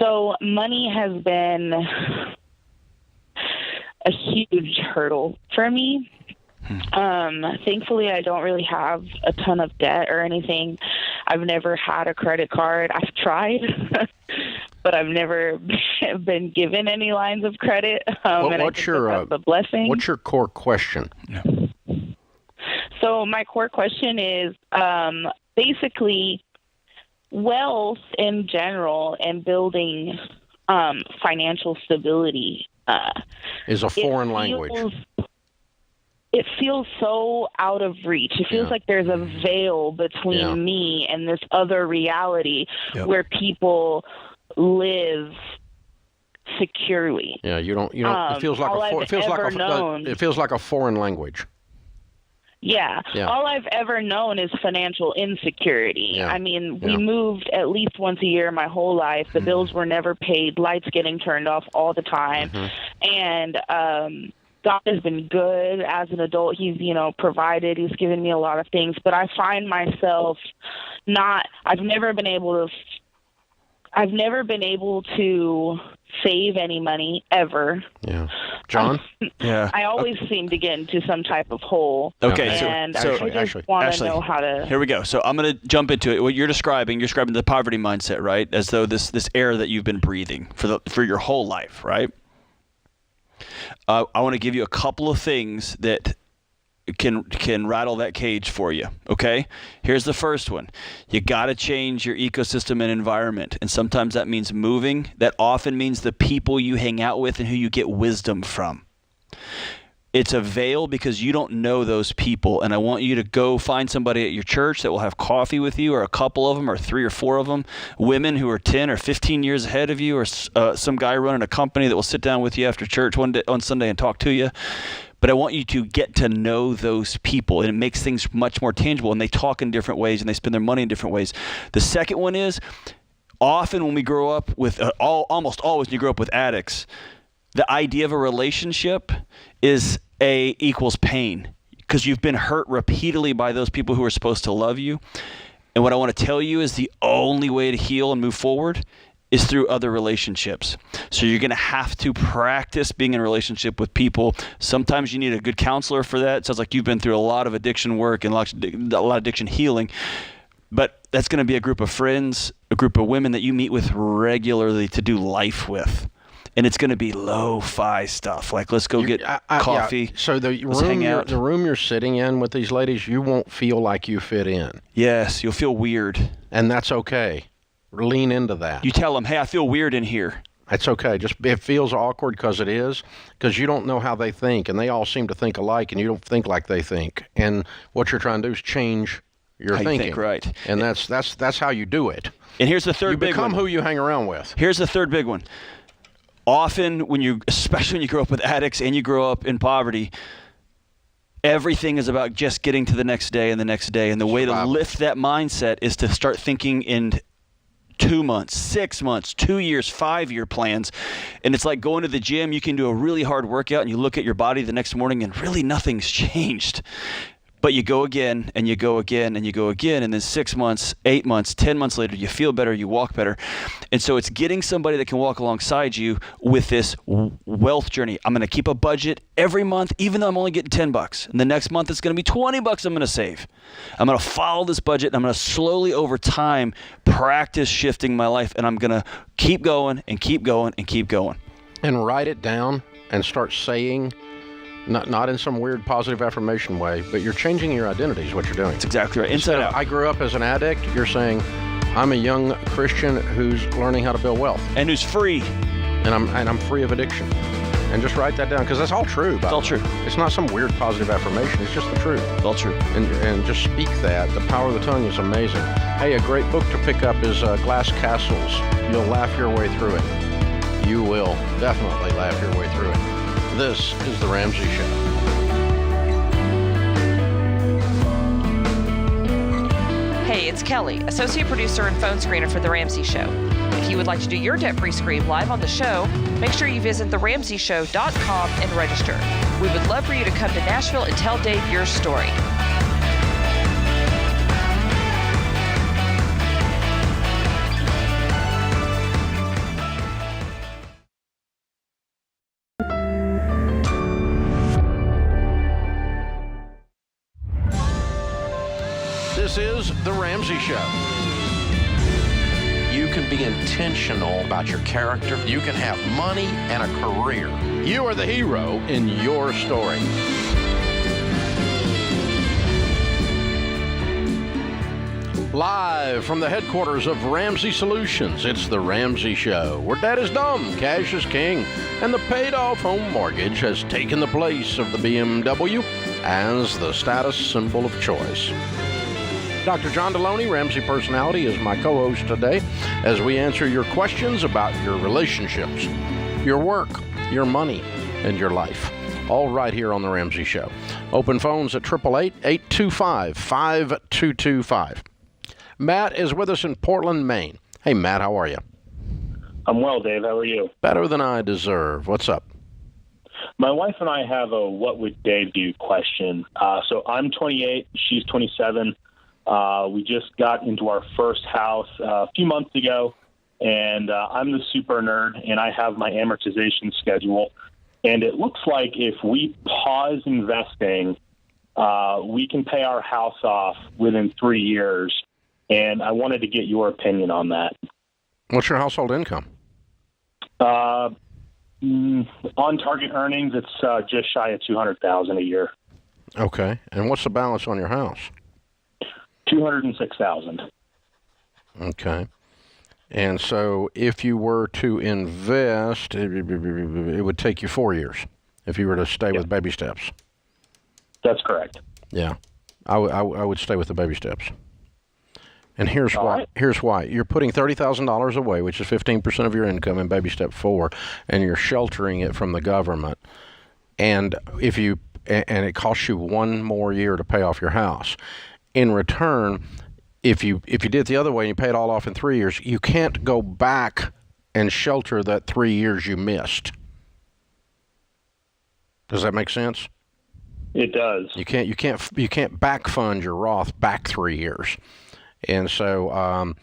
So money has been a huge hurdle for me. Thankfully, I don't really have a ton of debt or anything. I've never had a credit card. I've tried, but I've never been given any lines of credit. What's your that's a blessing. What's your core question? Yeah. So my core question is basically wealth in general and building financial stability is a foreign language. It feels so out of reach. It feels like there's a veil between me and this other reality where people live securely. Yeah, you don't. It feels like a foreign language. Yeah. All I've ever known is financial insecurity. Yeah. I mean, we moved at least once a year my whole life. The bills were never paid, lights getting turned off all the time. And God has been good as an adult. He's, provided. He's given me a lot of things. But I find myself I've never been able to save any money ever. Yeah. John? Yeah. I always seem to get into some type of hole. Okay, and so I just want to know how to. Here we go. So I'm going to jump into it. What you're describing the poverty mindset, right? As though this air that you've been breathing for your whole life, right? I want to give you a couple of things that can rattle that cage for you, okay? Here's the first one. You got to change your ecosystem and environment, and sometimes that means moving. That often means the people you hang out with and who you get wisdom from. It's a veil because you don't know those people, and I want you to go find somebody at your church that will have coffee with you, or a couple of them, or 3 or 4 of them, women who are 10 or 15 years ahead of you, or some guy running a company that will sit down with you after church one day on Sunday and talk to you. But I want you to get to know those people, and it makes things much more tangible, and they talk in different ways, and they spend their money in different ways. The second one is, often when we grow up with, almost always when you grow up with addicts, the idea of a relationship is A equals pain, because you've been hurt repeatedly by those people who are supposed to love you. And what I want to tell you is the only way to heal and move forward is through other relationships. So you're going to have to practice being in a relationship with people. Sometimes you need a good counselor for that. It sounds like you've been through a lot of addiction work and a lot of addiction healing. But that's going to be a group of friends, a group of women that you meet with regularly to do life with. And it's going to be lo-fi stuff. Like, let's go get coffee. Yeah. So the room you're sitting in with these ladies, you won't feel like you fit in. Yes, you'll feel weird. And that's okay. Lean into that. You tell them, hey, I feel weird in here. It's okay. Just it feels awkward because it is, because you don't know how they think, and they all seem to think alike, and you don't think like they think. And what you're trying to do is change your thinking. You think, right? And that's how you do it. And here's the third big one. You become who you hang around with. Here's the third big one. Often, especially when you grow up with addicts and you grow up in poverty, everything is about just getting to the next day and the next day. And the way to lift that mindset is to start thinking in 2 months, 6 months, 2 years, 5-year plans. And it's like going to the gym. You can do a really hard workout and you look at your body the next morning and really nothing's changed. But you go again and you go again and you go again. And then 6 months, 8 months, 10 months later, you feel better, you walk better. And so it's getting somebody that can walk alongside you with this wealth journey. I'm going to keep a budget every month, even though I'm only getting $10. And the next month, it's going to be $20 I'm going to save. I'm going to follow this budget, and I'm going to slowly over time practice shifting my life. And I'm going to keep going and keep going and keep going. And write it down and start saying, not in some weird positive affirmation way, but you're changing your identity is what you're doing. That's exactly right. Inside out. I grew up as an addict. You're saying, I'm a young Christian who's learning how to build wealth. And who's free. And I'm free of addiction. And just write that down, because that's all true. It's all true. It's not some weird positive affirmation. It's just the truth. It's all true. And just speak that. The power of the tongue is amazing. Hey, a great book to pick up is Glass Castles. You'll laugh your way through it. You will definitely laugh your way through it. This is The Ramsey Show. Hey, it's Kelly, associate producer and phone screener for The Ramsey Show. If you would like to do your debt-free scream live on the show, make sure you visit theramseyshow.com and register. We would love for you to come to Nashville and tell Dave your story. This is The Ramsey Show. You can be intentional about your character. You can have money and a career. You are the hero in your story. Live from the headquarters of Ramsey Solutions, it's The Ramsey Show, where debt is dumb, cash is king, and the paid-off home mortgage has taken the place of the BMW as the status symbol of choice. Dr. John Deloney, Ramsey Personality, is my co-host today as we answer your questions about your relationships, your work, your money, and your life. All right here on The Ramsey Show. Open phones at 888-825-5225. Matt is with us in Portland, Maine. Hey, Matt, how are you? I'm well, Dave. How are you? Better than I deserve. What's up? My wife and I have a what would Dave do question. So I'm 28. She's 27. We just got into our first house a few months ago, and I'm the super nerd, and I have my amortization schedule. And it looks like if we pause investing, we can pay our house off within 3 years. And I wanted to get your opinion on that. What's your household income? On target earnings, it's just shy of $200,000 a year. Okay. And what's the balance on your house? $206,000. Okay. And so if you were to invest, it would take you 4 years if you were to stay with baby steps. That's correct. Yeah. I would stay with the baby steps. And here's All why. right. Here's why. You're putting $30,000 away, which is 15% of your income in baby step 4, and you're sheltering it from the government. And and it costs you 1 more year to pay off your house. In return, if you did it the other way and you pay it all off in 3 years, you can't go back and shelter that 3 years you missed. Does that make sense? It does. You can't back fund your Roth back 3 years. And so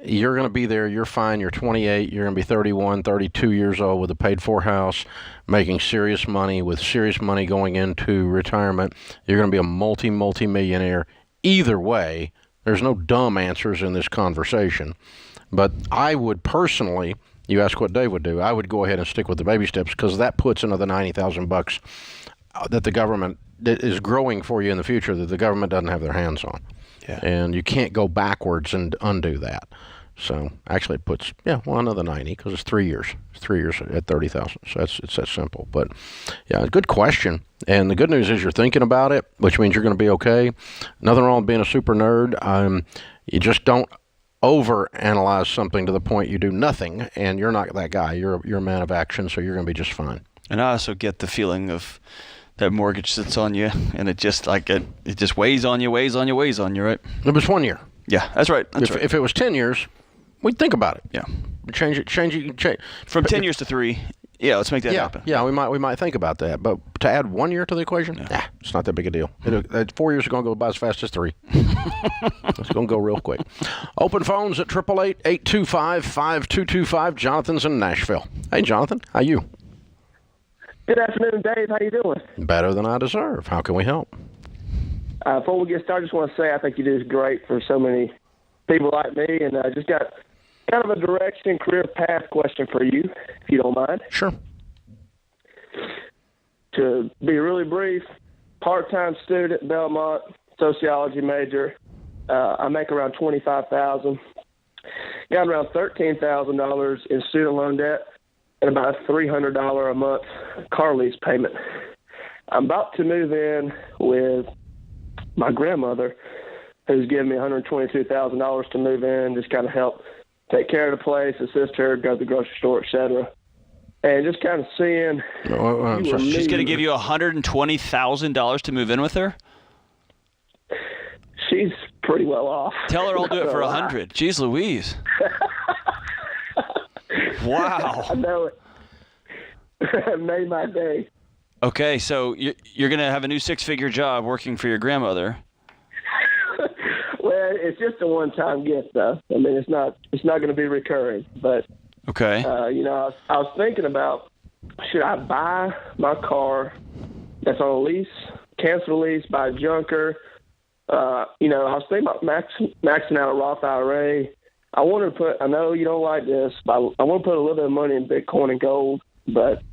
you're going to be there. You're fine. You're 28. You're going to be 31, 32 years old with a paid-for house, making serious money, with serious money going into retirement. You're going to be a multi-millionaire. Either way, there's no dumb answers in this conversation. But I would personally, you ask what Dave would do, I would go ahead and stick with the baby steps, because that puts another $90,000 that the government that is growing for you in the future that the government doesn't have their hands on. Yeah. And you can't go backwards and undo that. So actually it puts, another 90, because it's 3 years. It's 3 years at 30,000. So it's that simple. But yeah, good question. And the good news is you're thinking about it, which means you're going to be okay. Nothing wrong with being a super nerd. You just don't overanalyze something to the point you do nothing, and you're not that guy. You're a man of action, so you're going to be just fine. And I also get the feeling of that mortgage sits on you, and it just it just weighs on you, right? It was 1 year. Yeah, that's right. If it was 10 years, we'd think about it. Yeah. Change it. From 10 years to 3. Yeah, let's make that happen. Yeah, we might think about that. But to add 1 year to the equation, it's not that big a deal. 4 years are going to go by as fast as 3. It's going to go real quick. Open phones at 888-825-5225. Jonathan's in Nashville. Hey, Jonathan, how you? Good afternoon, Dave. How you doing? Better than I deserve. How can we help? Before we get started, I just want to say I think you do great for so many people like me, and I just got kind of a direction, career path question for you, if you don't mind. Sure. To be really brief, part-time student at Belmont, sociology major. I make around $25,000. Got around $13,000 in student loan debt and about a $300 a month car lease payment. I'm about to move in with my grandmother, who's given me $122,000 to move in, just kind of help take care of the place, assist her, go to the grocery store, etc. And just kind of seeing. She's going to give you $120,000 to move in with her? She's pretty well off. Tell her I'll do it for $100. Jeez Louise. Wow. I know it. It made my day. Okay, so you're going to have a new 6-figure job working for your grandmother. Well, it's just a one-time gift, though. I mean, it's not going to be recurring. But okay, I was thinking about, should I buy my car that's on a lease, cancel the lease, buy a junker? I was thinking about maxing out a Roth IRA. I want to put. I know you don't like this, but I want to put a little bit of money in Bitcoin and gold, but.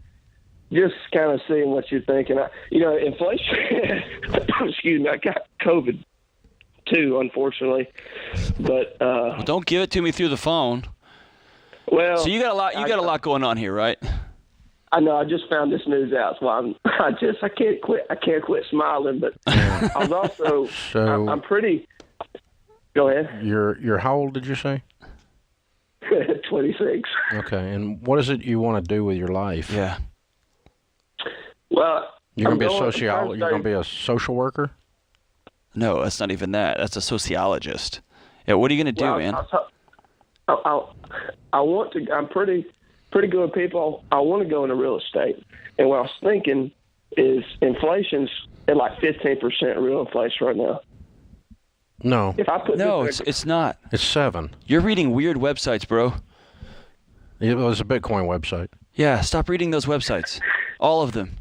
Just kind of seeing what you're thinking. Inflation, excuse me, I got COVID too, unfortunately. But well, don't give it to me through the phone. Well, so you got a lot going on here, right? I know. I just found this news out, so I can't quit. I can't quit smiling. But I was also I'm pretty. Go ahead. You're how old did you say? 26. Okay, and what is it you want to do with your life? Yeah. Well, you're going to be You're going to be a social worker? No, that's not even that. That's a sociologist. Yeah, what are you going to do, man? I want to. I'm pretty good with people. I want to go into real estate. And what I was thinking is inflation's at like 15% real inflation right now. No. If I put it's not. It's 7. You're reading weird websites, bro. It was a Bitcoin website. Yeah, stop reading those websites. All of them.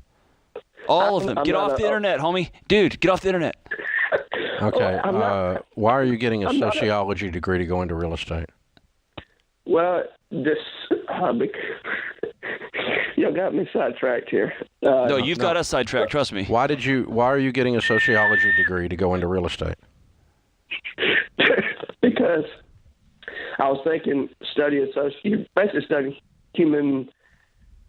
All of them. Get off the internet, homie. Dude, get off the internet. Okay. Why are you getting a sociology degree to go into real estate? Well, you got me sidetracked here. No, you've got us sidetracked. Trust me. Why are you getting a sociology degree to go into real estate? Because I was thinking basically study human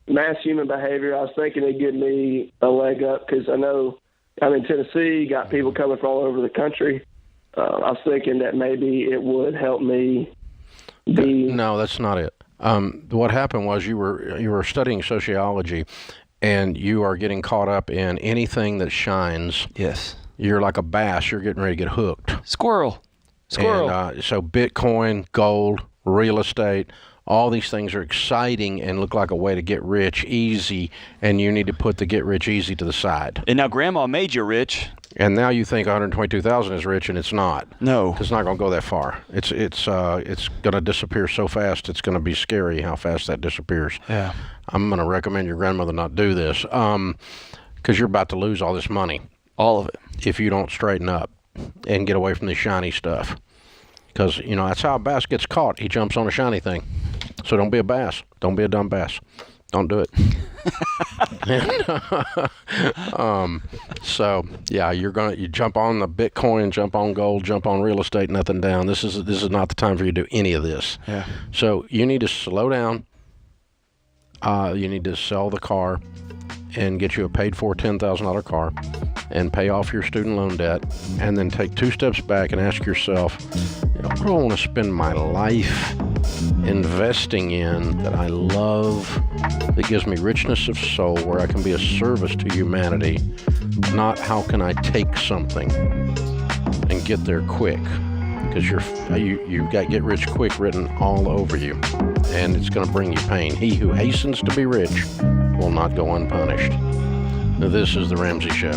behavior. I was thinking it'd give me a leg up because I know I'm in Tennessee, got people coming from all over the country. I was thinking that maybe it would help me be... No, that's not it. What happened was you were studying sociology, and you are getting caught up in anything that shines. Yes. You're like a bass. You're getting ready to get hooked. Squirrel. And, so Bitcoin, gold, real estate, all these things are exciting and look like a way to get rich easy, and you need to put the get rich easy to the side. And now Grandma made you rich. And now you think 122,000 is rich, and it's not. No. It's not going to go that far. It's going to disappear so fast, it's going to be scary how fast that disappears. Yeah. I'm going to recommend your grandmother not do this because you're about to lose all this money. All of it. If you don't straighten up and get away from the shiny stuff. Because, that's how a bass gets caught. He jumps on a shiny thing. So don't be a bass. Don't be a dumb bass. Don't do it. So yeah, you jump on the Bitcoin, jump on gold, jump on real estate, nothing down. This is not the time for you to do any of this. Yeah. So you need to slow down. You need to sell the car and get you a paid-for $10,000 car and pay off your student loan debt, and then take 2 steps back and ask yourself, what do I want to spend my life investing in that I love, that gives me richness of soul, where I can be a service to humanity, not how can I take something and get there quick, because you've got get rich quick written all over you, and it's going to bring you pain. He who hastens to be rich will not go unpunished. Now, this is The Ramsey Show.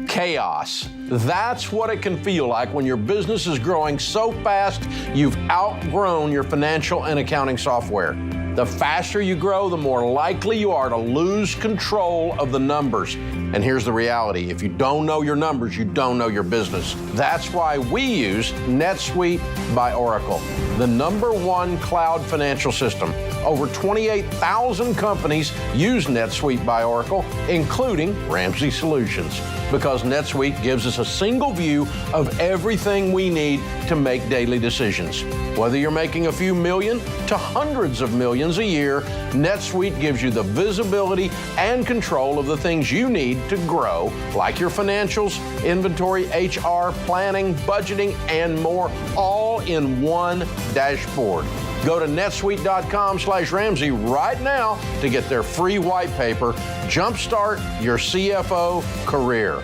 Chaos. That's what it can feel like when your business is growing so fast you've outgrown your financial and accounting software. The faster you grow, the more likely you are to lose control of the numbers. And here's the reality. If you don't know your numbers, you don't know your business. That's why we use NetSuite by Oracle, the #1 cloud financial system. Over 28,000 companies use NetSuite by Oracle, including Ramsey Solutions, because NetSuite gives us a single view of everything we need to make daily decisions. Whether you're making a few million to hundreds of millions a year, NetSuite gives you the visibility and control of the things you need to grow, like your financials, inventory, HR, planning, budgeting, and more, all in one dashboard. Go to netsuite.com/Ramsey right now to get their free white paper. Jumpstart your CFO career.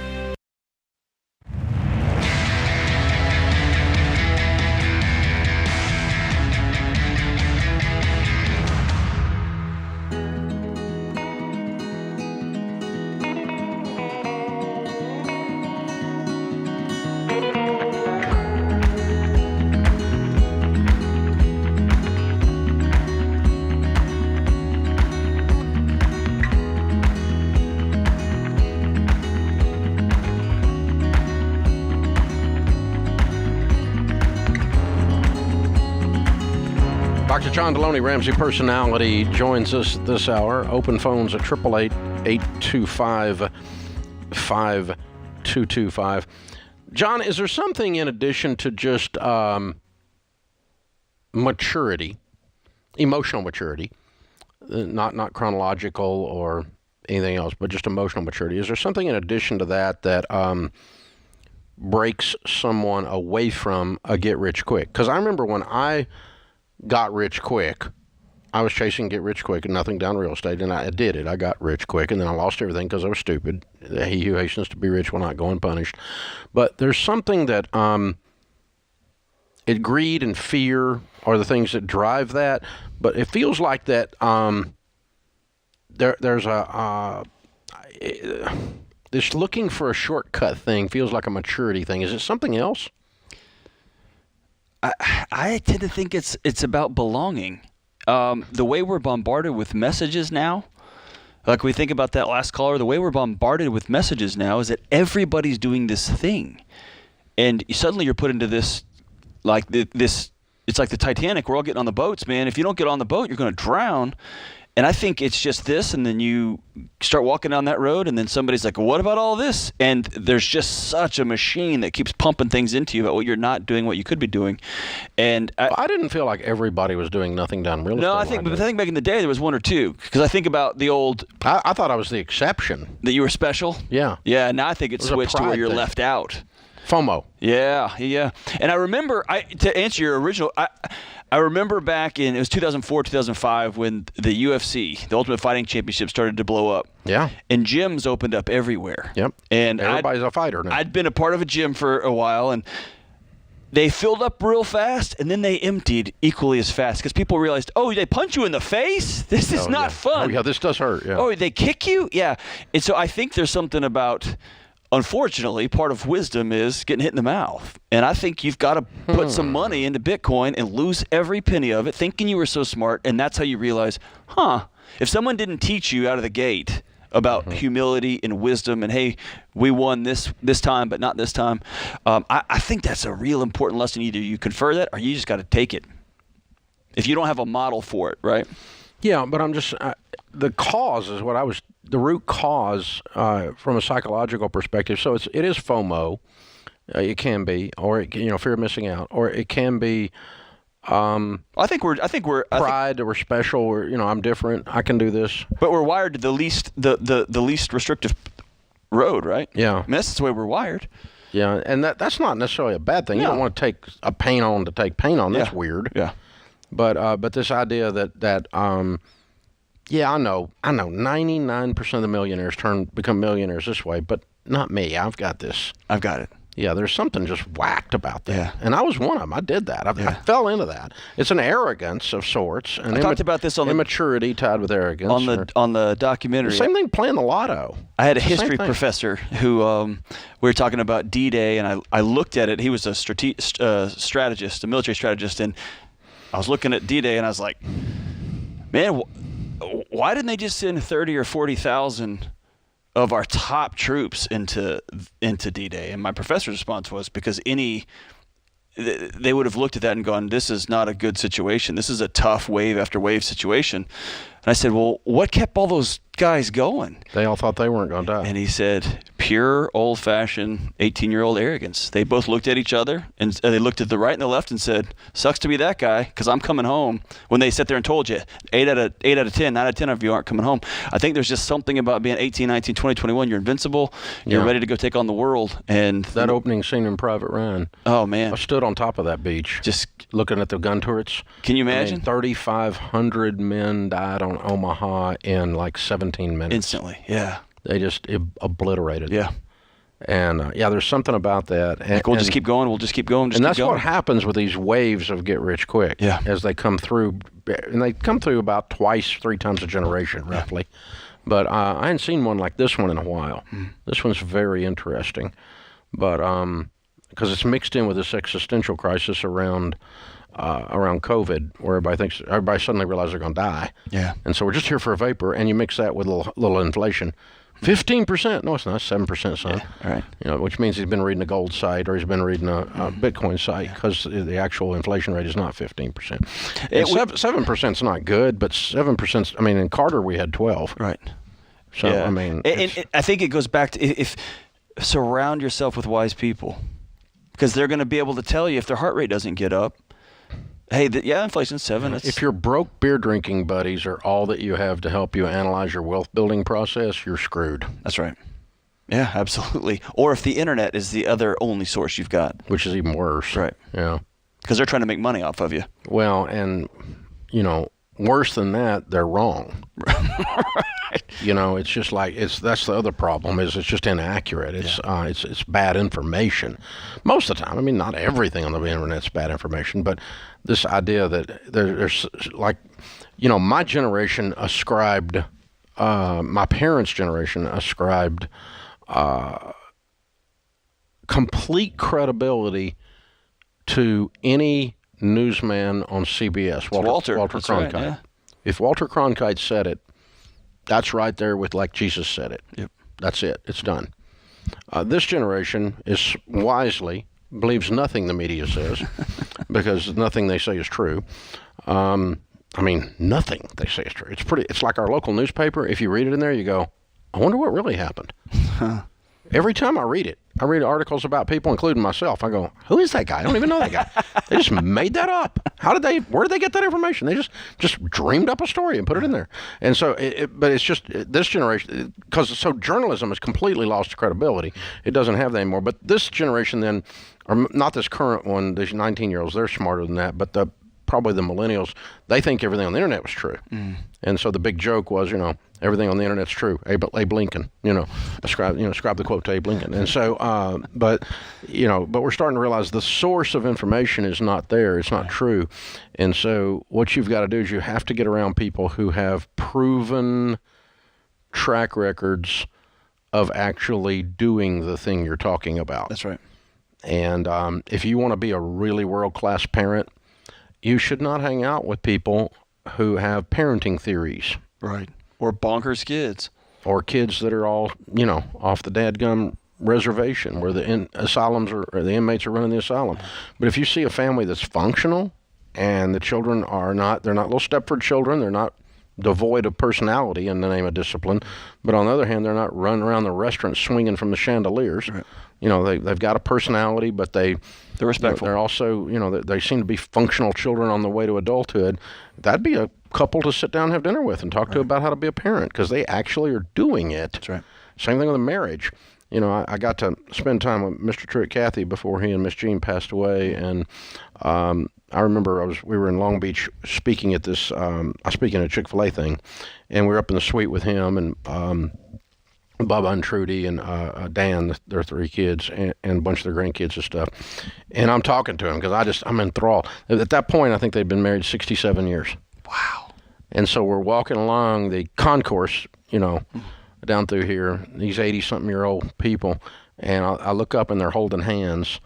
Dr. John Deloney, Ramsey personality, joins us this hour. Open phones at 888-825-5225. John, is there something in addition to just maturity, emotional maturity, not chronological or anything else, but just emotional maturity? Is there something in addition to that breaks someone away from a get-rich-quick? Because I remember when I got rich quick, I was chasing get rich quick and nothing down real estate, and I did it. I got rich quick, and then I lost everything because I was stupid. He who hastens to be rich will not go unpunished. But there's something that greed and fear are the things that drive that. But it feels like that there's this looking for a shortcut thing feels like a maturity thing. Is it something else? I tend to think it's about belonging. The way we're bombarded with messages now, like we think about that last caller, the way we're bombarded with messages now is that everybody's doing this thing. And suddenly you're put into this, like this, it's like the Titanic. We're all getting on the boats, man. If you don't get on the boat, you're going to drown. And I think it's just this, and then you start walking down that road, and then somebody's like, what about all this? And there's just such a machine that keeps pumping things into you about what you're not doing, what you could be doing. And I didn't feel like everybody was doing nothing down real estate. No, I think back in the day there was one or two, because I think about the old... I thought I was the exception. That you were special? Yeah. Yeah, now I think it's switched to where you're left out. FOMO. Yeah. And I remember, to answer your original... I remember back in, it was 2004, 2005, when the UFC, the Ultimate Fighting Championship, started to blow up. Yeah. And gyms opened up everywhere. Yep. And everybody's a fighter now. I'd been a part of a gym for a while, and they filled up real fast, and then they emptied equally as fast because people realized, oh, they punch you in the face? This is not fun. Oh, yeah, this does hurt. Yeah. Oh, they kick you? Yeah. And so I think there's something about... Unfortunately, part of wisdom is getting hit in the mouth. And I think you've got to put some money into Bitcoin and lose every penny of it, thinking you were so smart, and that's how you realize, if someone didn't teach you out of the gate about humility and wisdom and, hey, we won this time but not this time, I think that's a real important lesson. Either you confer that or you just got to take it if you don't have a model for it, right? Yeah, but I'm just the cause is what I was the root cause from a psychological perspective. So it is FOMO, it can be, or fear of missing out, or it can be. I think we're pride. We're special. I'm different. I can do this. But we're wired to the least restrictive road, right? Yeah, I mean, that's the way we're wired. Yeah, and that's not necessarily a bad thing. No. You don't want to take a pain on to take pain on. That's weird. Yeah. But this idea that I know 99% of the millionaires become millionaires this way, but not me. I've got this. I've got it. Yeah, there's something just whacked about that. Yeah. And I was one of them. I did that. I fell into that. It's an arrogance of sorts. And I talked about this on immaturity tied with arrogance. On the documentary. The same thing playing the lotto. I had a history professor who we were talking about D-Day, and I looked at it. He was a strategist, a military strategist, and I was looking at D-Day, and I was like, man, why didn't they just send 30 or 40,000 of our top troops into D-Day? And my professor's response was because they would have looked at that and gone, this is not a good situation. This is a tough wave after wave situation. And I said, well, what kept all those guys going? They all thought they weren't going to die. And he said, pure old-fashioned 18-year-old arrogance. They both looked at each other, and they looked at the right and the left and said, sucks to be that guy because I'm coming home. When they sat there and told you, 8 out of 10, 9 out of 10 of you aren't coming home. I think there's just something about being 18, 19, 20, 21. You're invincible. You're ready to go take on the world. And that opening scene in Private Ryan. Oh, man. I stood on top of that beach just looking at the gun turrets. Can you imagine? 3,500 men died on Omaha in like 17 minutes. Instantly, yeah. They just obliterated. Yeah. And there's something about that. And we'll just keep going. We'll just keep going. And that's what happens with these waves of get rich quick. Yeah. As they come through, and they come through about 3 times a generation, roughly. But I hadn't seen one like this one in a while. This one's very interesting, but because it's mixed in with this existential crisis around COVID, where everybody suddenly realizes they're going to die. Yeah. And so we're just here for a vapor, and you mix that with a little inflation. 15%. No, it's not. 7%, son. Yeah. All right. Which means he's been reading a gold site or he's been reading a Bitcoin site because the actual inflation rate is not 15%. 7% is not good, but 7%. I mean, in Carter we had 12. Right. So I mean, and I think it goes back to if surround yourself with wise people, because they're going to be able to tell you if their heart rate doesn't get up. Hey, inflation's 7. If your broke beer drinking buddies are all that you have to help you analyze your wealth building process, you're screwed. That's right. Yeah, absolutely. Or if the internet is the other only source you've got. Which is even worse. Right. Yeah. Because they're trying to make money off of you. Well, and, worse than that, they're wrong. You know, it's just like that's the other problem is it's just inaccurate. It's bad information most of the time. I mean, not everything on the internet's bad information, but this idea that there's like, you know, my generation ascribed, my parents' generation ascribed complete credibility to any newsman on CBS. Walter Cronkite. Right, yeah. If Walter Cronkite said it, that's right there with like Jesus said it. Yep. That's it. It's done. This generation is wisely believes nothing the media says because nothing they say is true. I mean, nothing they say is true. It's like our local newspaper. If you read it in there, you go, I wonder what really happened. Every time I read articles about people, including myself. I go, who is that guy? I don't even know that guy. They just made that up. Where did they get that information? They just dreamed up a story and put it in there. And so, but it's just this generation, so journalism has completely lost credibility. It doesn't have that anymore. But this generation then, or not this current one, these 19-year-olds, they're smarter than that. But probably the millennials, they think everything on the internet was true. And so the big joke was, you know, everything on the internet's true. Abe Lincoln, you know, ascribe the quote to Abe Lincoln. And so, but we're starting to realize the source of information is not there. It's not true. And so what you've got to do is you have to get around people who have proven track records of actually doing the thing you're talking about. That's right. And if you want to be a really world-class parent, you should not hang out with people who have parenting theories. Right. Or bonkers kids. Or kids that are all, you know, off the dadgum reservation where the asylums or the inmates are running the asylum. But if you see a family that's functional and the children they're not little Stepford children, they're not devoid of personality in the name of discipline, but on the other hand, they're not running around the restaurant swinging from the chandeliers. Right. You know, they've got a personality, but they're respectful. They're also, you know, they seem to be functional children on the way to adulthood. That'd be a couple to sit down and have dinner with and talk to about how to be a parent because they actually are doing it. That's right. Same thing with a marriage. You know, I got to spend time with Mr. Truett Cathy before he and Miss Jean passed away, and I remember we were in Long Beach speaking at this, I was speaking at a Chick-fil-A thing, and we were up in the suite with him and Bubba and Trudy and Dan, their 3 kids, and a bunch of their grandkids and stuff. And I'm talking to him because I'm enthralled. At that point, I think they'd been married 67 years. Wow. And so we're walking along the concourse, you know, down through here, these 80-something-year-old people, and I look up and they're holding hands,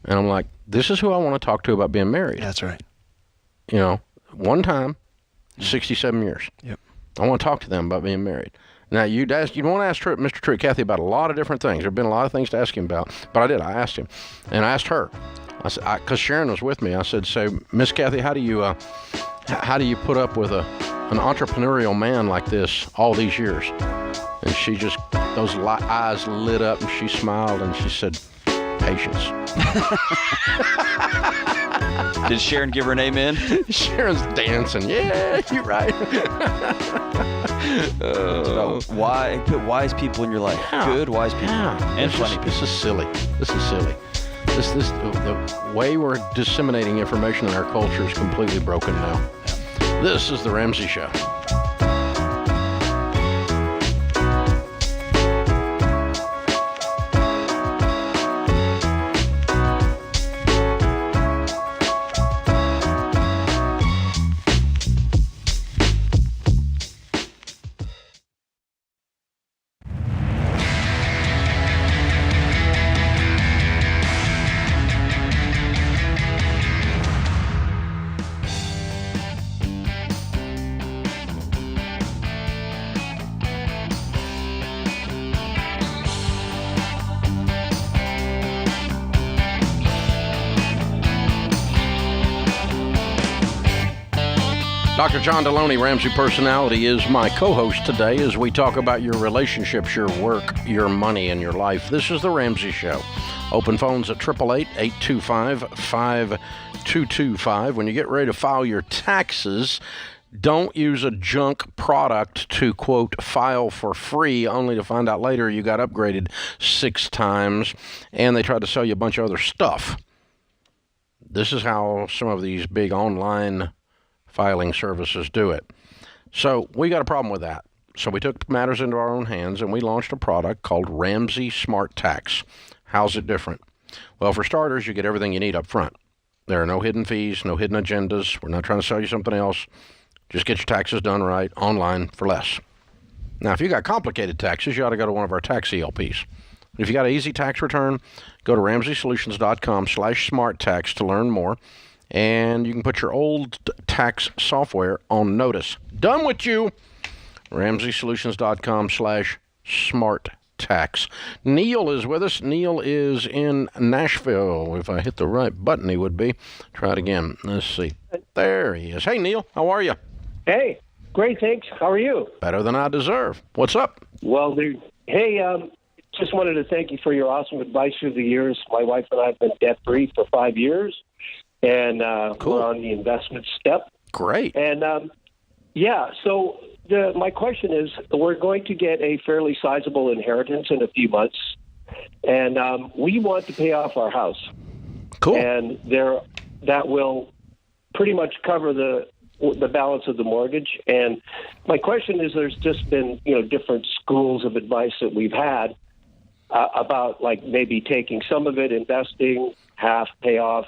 and I'm like, this is who I want to talk to about being married. That's right. You know, one time, 67 years. Yep. I want to talk to them about being married. Now, you'd want to ask Mr. Truett Cathy about a lot of different things. There have been a lot of things to ask him about, but I did. I asked him, and I asked her. I said, because Sharon was with me. I said, so, Miss Cathy, how do you put up with an entrepreneurial man like this all these years? And she just, those eyes lit up, and she smiled, and she said, patience. Did Sharon give her an amen? Sharon's dancing. Yeah, you're right. Put wise people in your life. Yeah. Good, wise people. Yeah. And funny people. This is silly. The way we're disseminating information in our culture is completely broken now. Yeah. This is The Ramsey Show. Dr. John Deloney, Ramsey Personality, is my co-host today as we talk about your relationships, your work, your money, and your life. This is The Ramsey Show. Open phones at 888-825-5225. When you get ready to file your taxes, don't use a junk product to, quote, file for free, only to find out later you got upgraded 6 times, and they tried to sell you a bunch of other stuff. This is how some of these big online filing services do it. So we got a problem with that. So we took matters into our own hands and we launched a product called Ramsey Smart Tax. How's it different? Well, for starters, you get everything you need up front. There are no hidden fees, no hidden agendas. We're not trying to sell you something else. Just get your taxes done right online for less. Now, if you got complicated taxes, you ought to go to one of our tax ELPs. If you got an easy tax return, go to RamseySolutions.com/SmartTax to learn more. And you can put your old tax software on notice. Done with you. RamseySolutions.com/SmartTax. Neil is with us. Neil is in Nashville. If I hit the right button, he would be. Try it again. Let's see. There he is. Hey, Neil. How are you? Hey. Great, thanks. How are you? Better than I deserve. What's up? Well, hey, just wanted to thank you for your awesome advice through the years. My wife and I have been debt-free for 5 years, and cool. We're on the investment step. Great. And, so my question is, we're going to get a fairly sizable inheritance in a few months, and we want to pay off our house. Cool. And that will pretty much cover the balance of the mortgage. And my question is, there's just been, different schools of advice that we've had about like maybe taking some of it, investing, half pay off,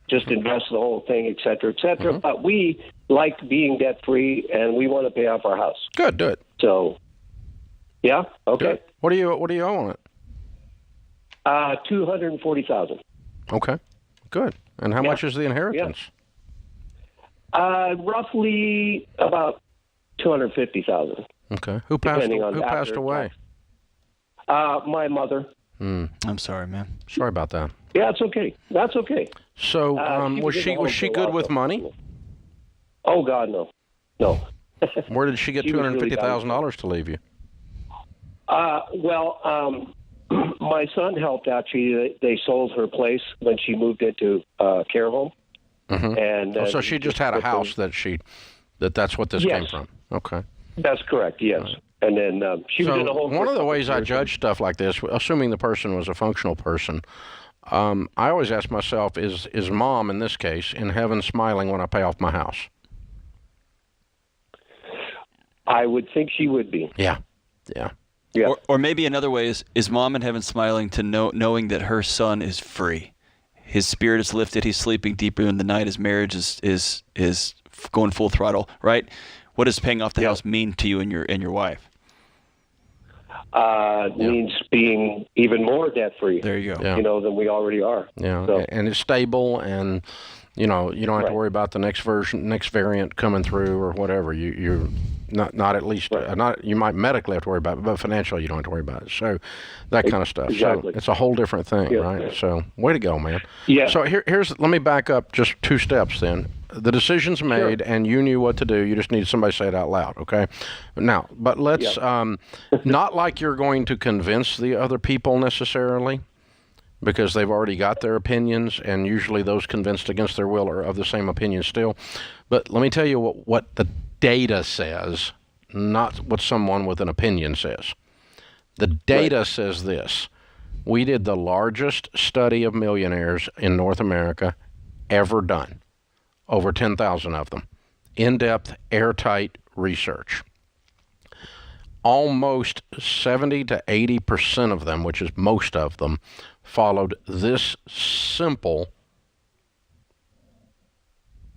just invest the whole thing, et cetera, et cetera. Mm-hmm. But we like being debt free and we want to pay off our house. Good, do it. So, yeah, okay. Good. What do you owe on it? $240,000. Okay, good. And how much is the inheritance? Yeah. Roughly about $250,000. Okay. Who passed away? My mother. I'm sorry, man. Sorry about that. Yeah, it's okay. That's okay. So, was she good with money? Oh God, no. Where did she get $250,000 to leave you? My son helped actually. They sold her place when she moved into a care home. Mm-hmm. And so she just had a house that's what this came from. Okay. That's correct. Yes. Right. And then she was in a whole. One of the ways I judge stuff like this, assuming the person was a functional person, I always ask myself: Is Mom in this case in heaven smiling when I pay off my house? I would think she would be. Yeah. Yeah. Or maybe another way is Mom in heaven smiling to knowing that her son is free. His spirit is lifted. He's sleeping deeper in the night. His marriage is going full throttle. Right? What does paying off the house mean to you and your wife? Means being even more debt free. There you go. Yeah. Than we already are. Yeah. So. And it's stable, and you don't have to worry about the next variant coming through or whatever. You're not at least not. You might medically have to worry about it, but financially you don't have to worry about it. So that kind of stuff. Exactly. So it's a whole different thing, right? Yeah. So way to go, man. Yeah. So let me back up just 2 steps then. The decision's made, and you knew what to do. You just need somebody to say it out loud, okay? Now, but let's not like you're going to convince the other people necessarily, because they've already got their opinions, and usually those convinced against their will are of the same opinion still. But let me tell you what the data says, not what someone with an opinion says. The data says this. We did the largest study of millionaires in North America ever done. Over 10,000 of them. In-depth, airtight research. Almost 70 to 80% of them, which is most of them, followed this simple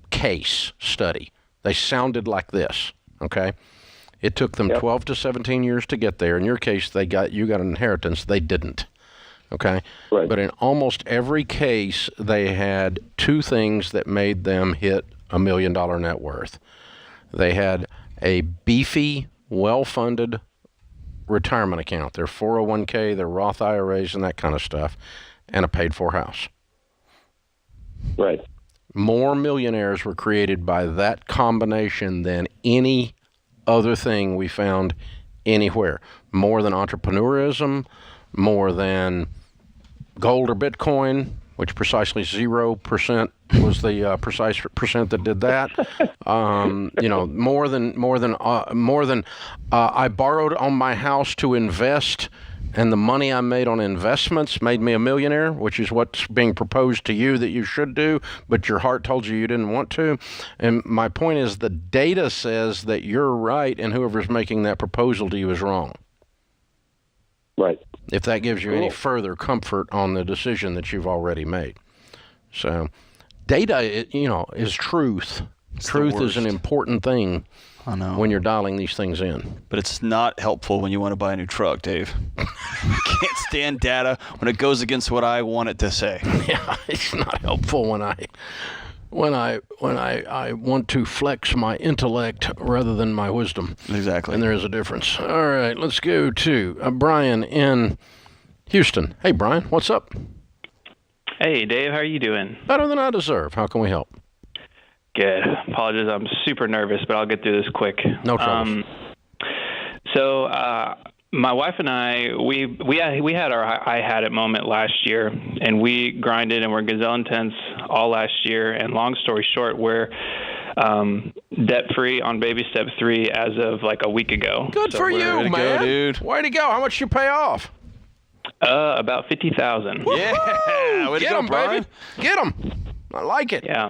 case study. They sounded like this, okay? It took them 12 to 17 years to get there. In your case, you got an inheritance. They didn't. Okay? Right. But in almost every case, they had 2 things that made them hit $1 million net worth. They had a beefy, well-funded retirement account, their 401k, their Roth IRAs, and that kind of stuff, and a paid-for house. Right. More millionaires were created by that combination than any other thing we found anywhere. More than entrepreneurism, more than gold or Bitcoin, which precisely 0% was the precise percent that did that. More than I borrowed on my house to invest and the money I made on investments made me a millionaire, which is what's being proposed to you that you should do, but your heart told you didn't want to. And my point is the data says that you're right and whoever's making that proposal to you is wrong. Right. If that gives you any further comfort on the decision that you've already made. So data, is truth. Truth is an important thing. I know. When you're dialing these things in. But it's not helpful when you want to buy a new truck, Dave. I can't stand data when it goes against what I want it to say. Yeah, it's not helpful when I want to flex my intellect rather than my wisdom. Exactly. And there is a difference. All right, let's go to Brian in Houston. Hey, Brian, what's up? Hey, Dave, how are you doing? Better than I deserve. How can we help? Good. Apologies, I'm super nervous, but I'll get through this quick. No trouble. So my wife and I, we had our I had it moment last year, and we grinded and were gazelle intense all last year. And long story short, we're debt-free on baby step 3 as of like a week ago. Good for you, man. Go, dude. Way to go. How much you pay off? About $50,000. Yeah. Way to Get go, them, Brian. baby. Get them. I like it. Yeah.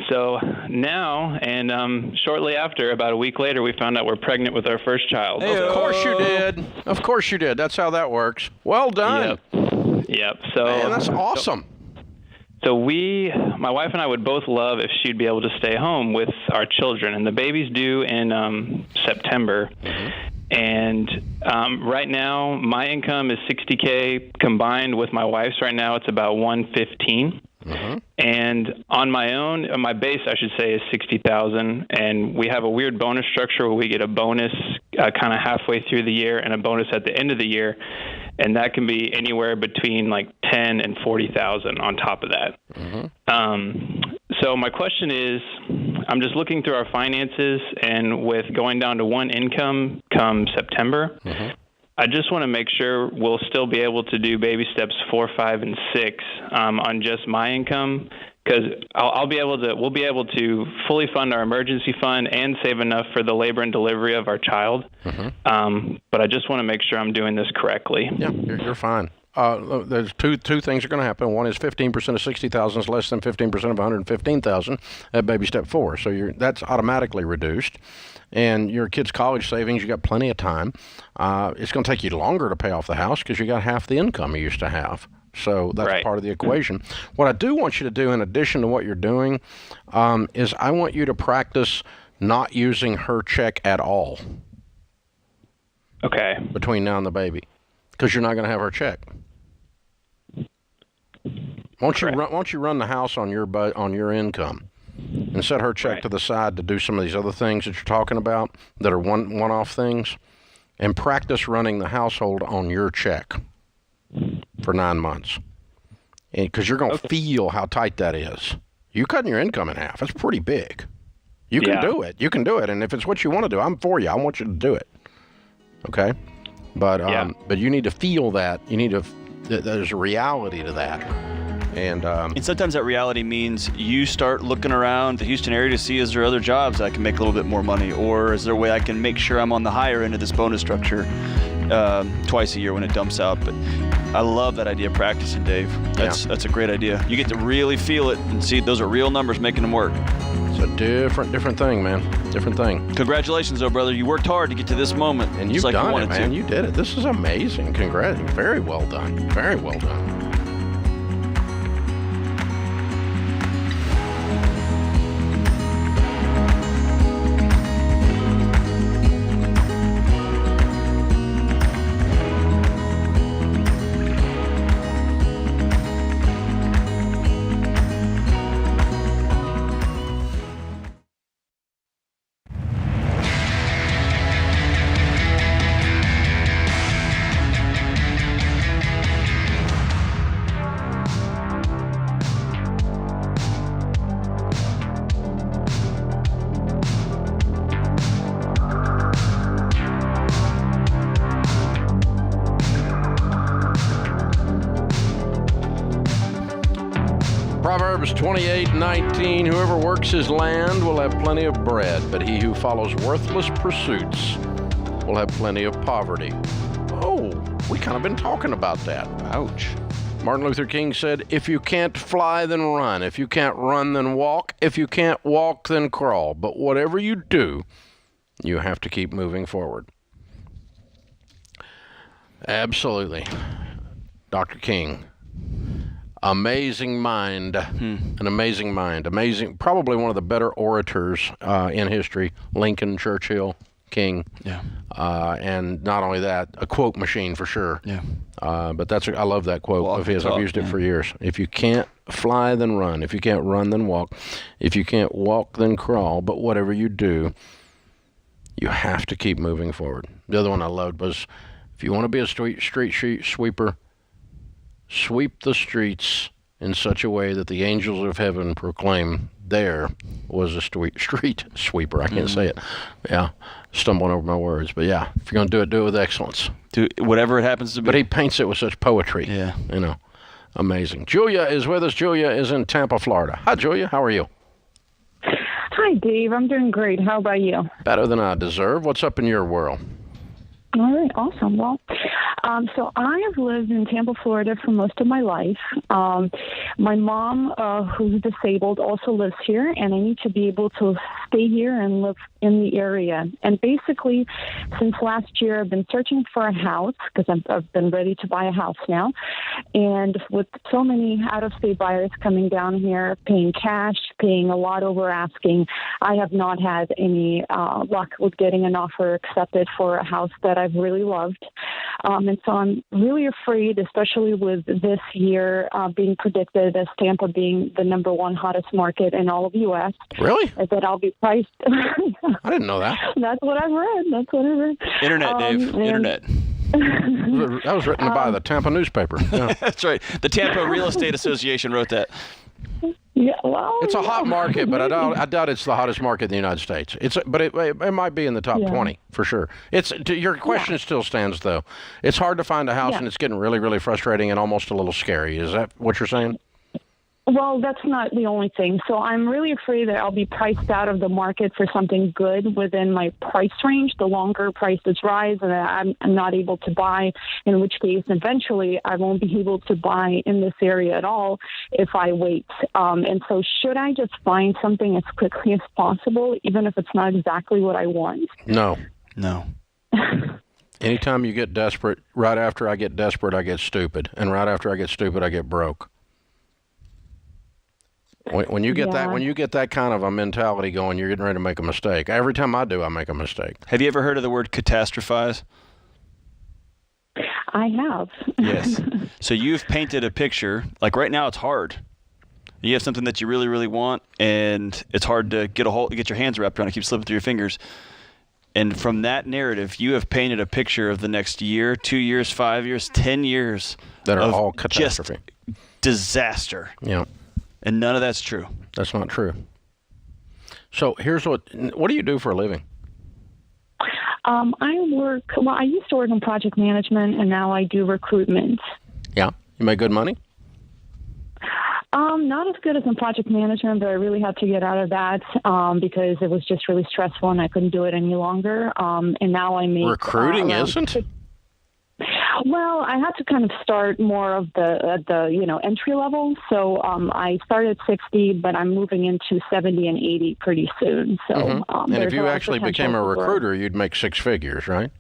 So now, and shortly after, about a week later, we found out we're pregnant with our first child. Hey, of course you did. Of course you did. That's how that works. Well done. Yep. So man, that's awesome. So my wife and I would both love if she'd be able to stay home with our children, and the baby's due in September. And right now, my income is $60K combined with my wife's. Right now, it's about $115. And on my own, my base, I should say, is $60,000. And we have a weird bonus structure where we get a bonus kind of halfway through the year and a bonus at the end of the year. And that can be anywhere between like $10,000 and $40,000 on top of that. So my question is, I'm just looking through our finances, and with going down to one income come September, I just want to make sure we'll still be able to do baby steps 4, 5, and 6 on just my income, because we'll be able to fully fund our emergency fund and save enough for the labor and delivery of our child. But I just want to make sure I'm doing this correctly. Yeah, you're fine. There's two things are going to happen. One is 15% of 60,000 is less than 15% of 115,000 at baby step 4. So that's automatically reduced. And your kid's college savings, you got plenty of time. It's going to take you longer to pay off the house because you got half the income you used to have. So that's part of the equation. What I do want you to do, in addition to what you're doing, is I want you to practice not using her check at all. Okay. Between now and the baby, because you're not going to have her check. Won't you run the house on your income, and set her check to the side to do some of these other things that you're talking about that are one-off things, and practice running the household on your check for 9 months, because you're going to feel how tight that is. You cutting your income in half. That's pretty big. You can do it. You can do it. And if it's what you want to do, I'm for you. I want you to do it. Okay? But you need to feel that. There's a reality to that. And sometimes that reality means you start looking around the Houston area to see, is there other jobs that I can make a little bit more money, or is there a way I can make sure I'm on the higher end of this bonus structure twice a year when it dumps out. But I love that idea of practicing, Dave. That's a great idea. You get to really feel it and see those are real numbers making them work. It's a different thing, man. Different thing. Congratulations, though, brother. You worked hard to get to this moment. And you've done it, man. You did it. This is amazing. Congrats. Very well done. Very well done. Proverbs 28:19, whoever works his land will have plenty of bread, but he who follows worthless pursuits will have plenty of poverty. Oh, we kind of been talking about that. Ouch. Martin Luther King said, if you can't fly, then run. If you can't run, then walk. If you can't walk, then crawl. But whatever you do, you have to keep moving forward. Absolutely. Dr. King. Amazing mind. An amazing mind. Amazing. Probably one of the better orators in history. Lincoln, Churchill, King. Yeah. And not only that, a quote machine for sure. Yeah. But I love that quote of his. I've used it for years. If you can't fly, then run. If you can't run, then walk. If you can't walk, then crawl. But whatever you do, you have to keep moving forward. The other one I loved was, if you want to be a street sweeper, sweep the streets in such a way that the angels of heaven proclaim there was a street sweeper. I can't say it. Yeah, stumbling over my words. But yeah, if you're going to do it with excellence. Do whatever it happens to be. But he paints it with such poetry. Yeah. Amazing. Julia is with us. Julia is in Tampa, Florida. Hi, Julia. How are you? Hi, Dave. I'm doing great. How about you? Better than I deserve. What's up in your world? All right, awesome. Well, so I have lived in Tampa, Florida for most of my life. My mom, who's disabled, also lives here, and I need to be able to stay here and live in the area. And basically, since last year, I've been searching for a house because I've been ready to buy a house now. And with so many out-of-state buyers coming down here, paying cash, paying a lot over asking, I have not had any luck with getting an offer accepted for a house that I've really loved. And so I'm really afraid, especially with this year being predicted as Tampa being the number one hottest market in all of the U.S. Really? That I'll be priced. I didn't know that. That's what I've read. Internet, Dave. Internet. That was written by the Tampa newspaper. Yeah. That's right. The Tampa Real Estate Association wrote that. Yeah, well, it's a hot market, but I doubt it's the hottest market in the United States. But it might be in the top 20 for sure. Your question still stands though. It's hard to find a house, and it's getting really, really frustrating and almost a little scary. Is that what you're saying? Well, that's not the only thing. So I'm really afraid that I'll be priced out of the market for something good within my price range. The longer prices rise, and I'm not able to buy, in which case eventually I won't be able to buy in this area at all if I wait. And so should I just find something as quickly as possible, even if it's not exactly what I want? No. Anytime you get desperate, right after I get desperate, I get stupid. And right after I get stupid, I get broke. When you get that kind of a mentality going, you're getting ready to make a mistake. Every time I do, I make a mistake. Have you ever heard of the word catastrophize? I have. Yes. So you've painted a picture. Like right now, it's hard. You have something that you really, really want, and it's hard to get your hands wrapped around. It keeps slipping through your fingers. And from that narrative, you have painted a picture of the next year, 2 years, 5 years, 10 years that are all catastrophe, just disaster. Yeah. And none of that's true. That's not true. So here's what do you do for a living? I used to work in project management, and now I do recruitment. Yeah. You make good money? Not as good as in project management, but I really had to get out of that because it was just really stressful and I couldn't do it any longer. And now I make... Recruiting isn't? Well, I had to kind of start more of the entry level. So I started at 60, but I'm moving into 70 and 80 pretty soon. So and if you actually became a recruiter, you'd make six figures, right?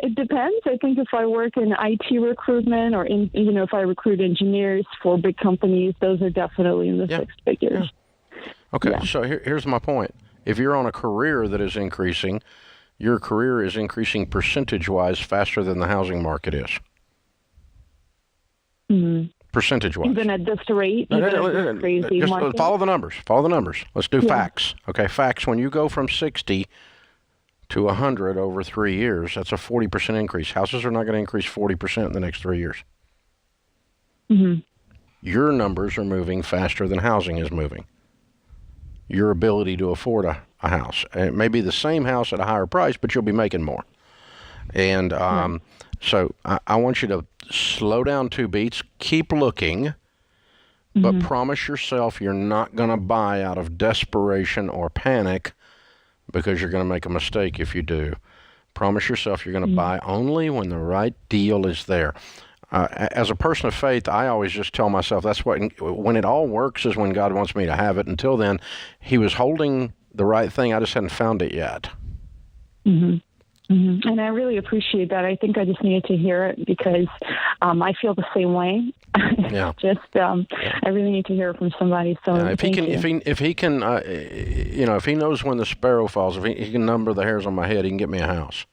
It depends. I think if I work in IT recruitment or if I recruit engineers for big companies, those are definitely in the six figures. Yeah. Okay, so here's my point. If you're on a career that is increasing, your career is increasing percentage-wise faster than the housing market is. Percentage-wise. Even at this rate? Crazy market? Follow the numbers. Follow the numbers. Let's do facts. Okay, facts. When you go from 60 to 100 over 3 years, that's a 40% increase. Houses are not going to increase 40% in the next 3 years. Your numbers are moving faster than housing is moving. Your ability to afford a house. It may be the same house at a higher price, but you'll be making more. And so I want you to slow down 2 beats, keep looking, but promise yourself you're not going to buy out of desperation or panic because you're going to make a mistake if you do. Promise yourself you're going to buy only when the right deal is there. As a person of faith, I always just tell myself that's when it all works is when God wants me to have it. Until then, he was holding the right thing. I just hadn't found it yet. And I really appreciate that. I think I just needed to hear it because I feel the same way. Yeah. I really need to hear it from somebody. So if he can, if he knows when the sparrow falls, if he can number the hairs on my head, he can get me a house.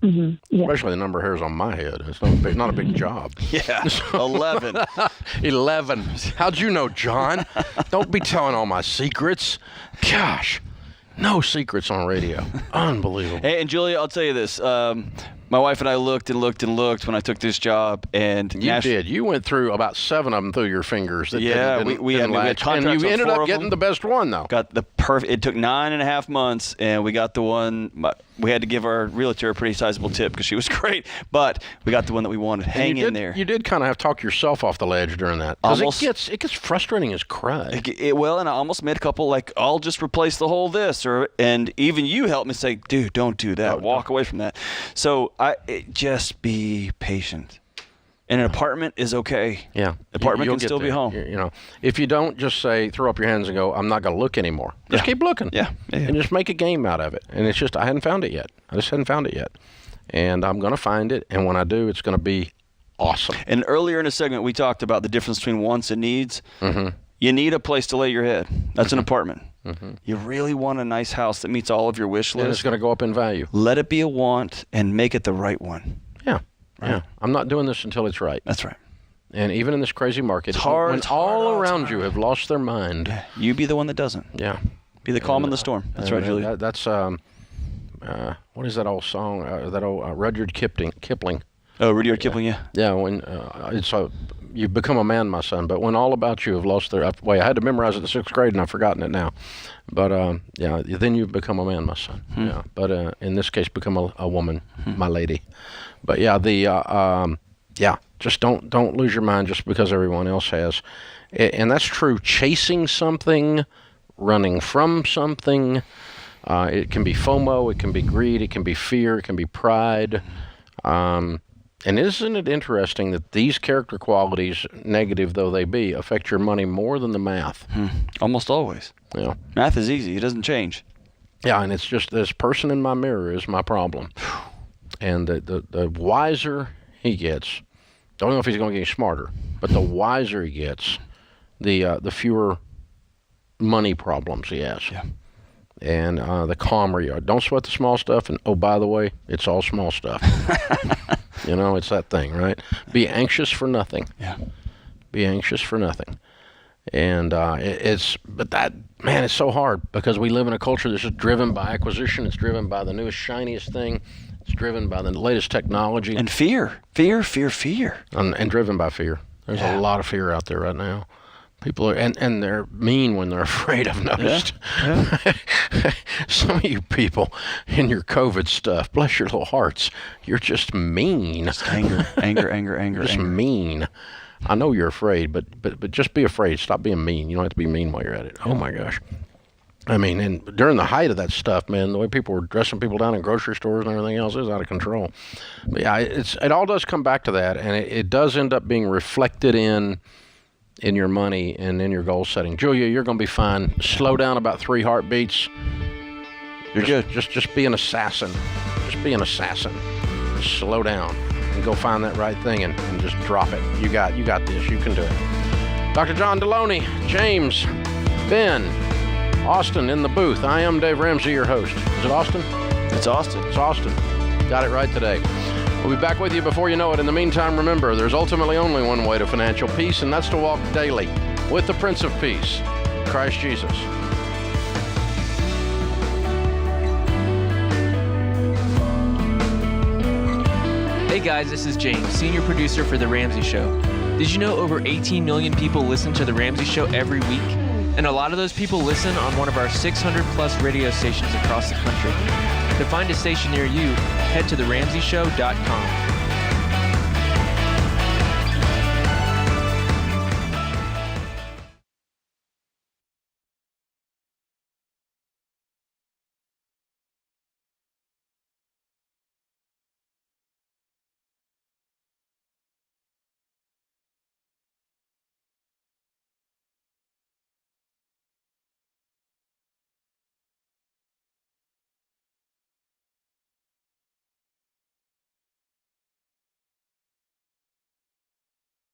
Especially the number of hairs on my head. It's not a big job. Yeah, 11. 11. How'd you know, John? Don't be telling all my secrets. Gosh. No secrets on radio. Unbelievable. Hey, and Julia, I'll tell you this. My wife and I looked and looked and looked when I took this job, and you did. You went through about 7 of them through your fingers. That we had contracts and you ended on 4 up getting the best one, though. Got the perfect. It took 9.5 months, and we got the one. We had to give our realtor a pretty sizable tip because she was great, but we got the one that we wanted. Hang in there. You did kind of have to talk yourself off the ledge during that. Because it gets frustrating as crud. And I almost made a couple like, I'll just replace the whole this, and even you helped me say, dude, don't do that. Walk away from that. So just be patient. And an apartment is okay. Yeah. Apartment can still be home. If you don't just say, throw up your hands and go, I'm not going to look anymore. Just keep looking. Yeah. And just make a game out of it. And it's just, I hadn't found it yet. I just hadn't found it yet. And I'm going to find it. And when I do, it's going to be awesome. And earlier in the segment, we talked about the difference between wants and needs. You need a place to lay your head. That's an apartment. You really want a nice house that meets all of your wish list. And it's going to go up in value. Let it be a want and make it the right one. Yeah. Right. Yeah. I'm not doing this until it's right. That's right. And even in this crazy market, it's hard, when all around you have lost their mind, you be the one that doesn't. Yeah. Be the calm in the storm. That's right, Julia. That's what is that old song? That old Rudyard Kipling. Oh, Rudyard Kipling, yeah. Yeah. When you become a man, my son. But when all about you have lost their way, I had to memorize it in the 6th grade, and I've forgotten it now. But then you become a man, my son. Yeah. But in this case, become a woman, my lady. But just don't lose your mind just because everyone else has. And that's true. Chasing something, running from something. It can be FOMO, it can be greed, it can be fear, it can be pride. And isn't it interesting that these character qualities, negative though they be, affect your money more than the math? Almost always. Yeah. Math is easy. It doesn't change. Yeah, and it's just this person in my mirror is my problem. And the wiser he gets, don't know if he's going to get any smarter, but the wiser he gets, the fewer money problems he has. Yeah. And the calmer you are. Don't sweat the small stuff. And, oh, by the way, it's all small stuff. It's that thing, right? Be anxious for nothing. Yeah. Be anxious for nothing. And it's so hard because we live in a culture that's just driven by acquisition. It's driven by the newest, shiniest thing. It's driven by the latest technology. And fear. Fear. And driven by fear. There's a lot of fear out there right now. People are, and they're mean when they're afraid, I've noticed. Yeah. Some of you people in your COVID stuff, bless your little hearts, you're just mean. Just anger. Just mean. I know you're afraid, but just be afraid. Stop being mean. You don't have to be mean while you're at it. Oh, my gosh. I mean, and during the height of that stuff, man, the way people were dressing people down in grocery stores and everything else is out of control. But yeah, it all does come back to that, and it does end up being reflected in your money and in your goal setting. Julia, you're going to be fine. Slow down about 3 heartbeats. You're good. Just be an assassin. Just be an assassin. Just slow down and go find that right thing and just drop it. You got this. You can do it. Dr. John Deloney, James, Ben, Austin in the booth. I am Dave Ramsey, your host. Is it Austin? It's Austin. It's Austin. Got it right today. We'll be back with you before you know it. In the meantime, remember, there's ultimately only one way to financial peace, and that's to walk daily with the Prince of Peace, Christ Jesus. Hey guys, this is James, senior producer for The Ramsey Show. Did you know over 18 million people listen to The Ramsey Show every week? And a lot of those people listen on one of our 600 plus radio stations across the country. To find a station near you, head to theramseyshow.com.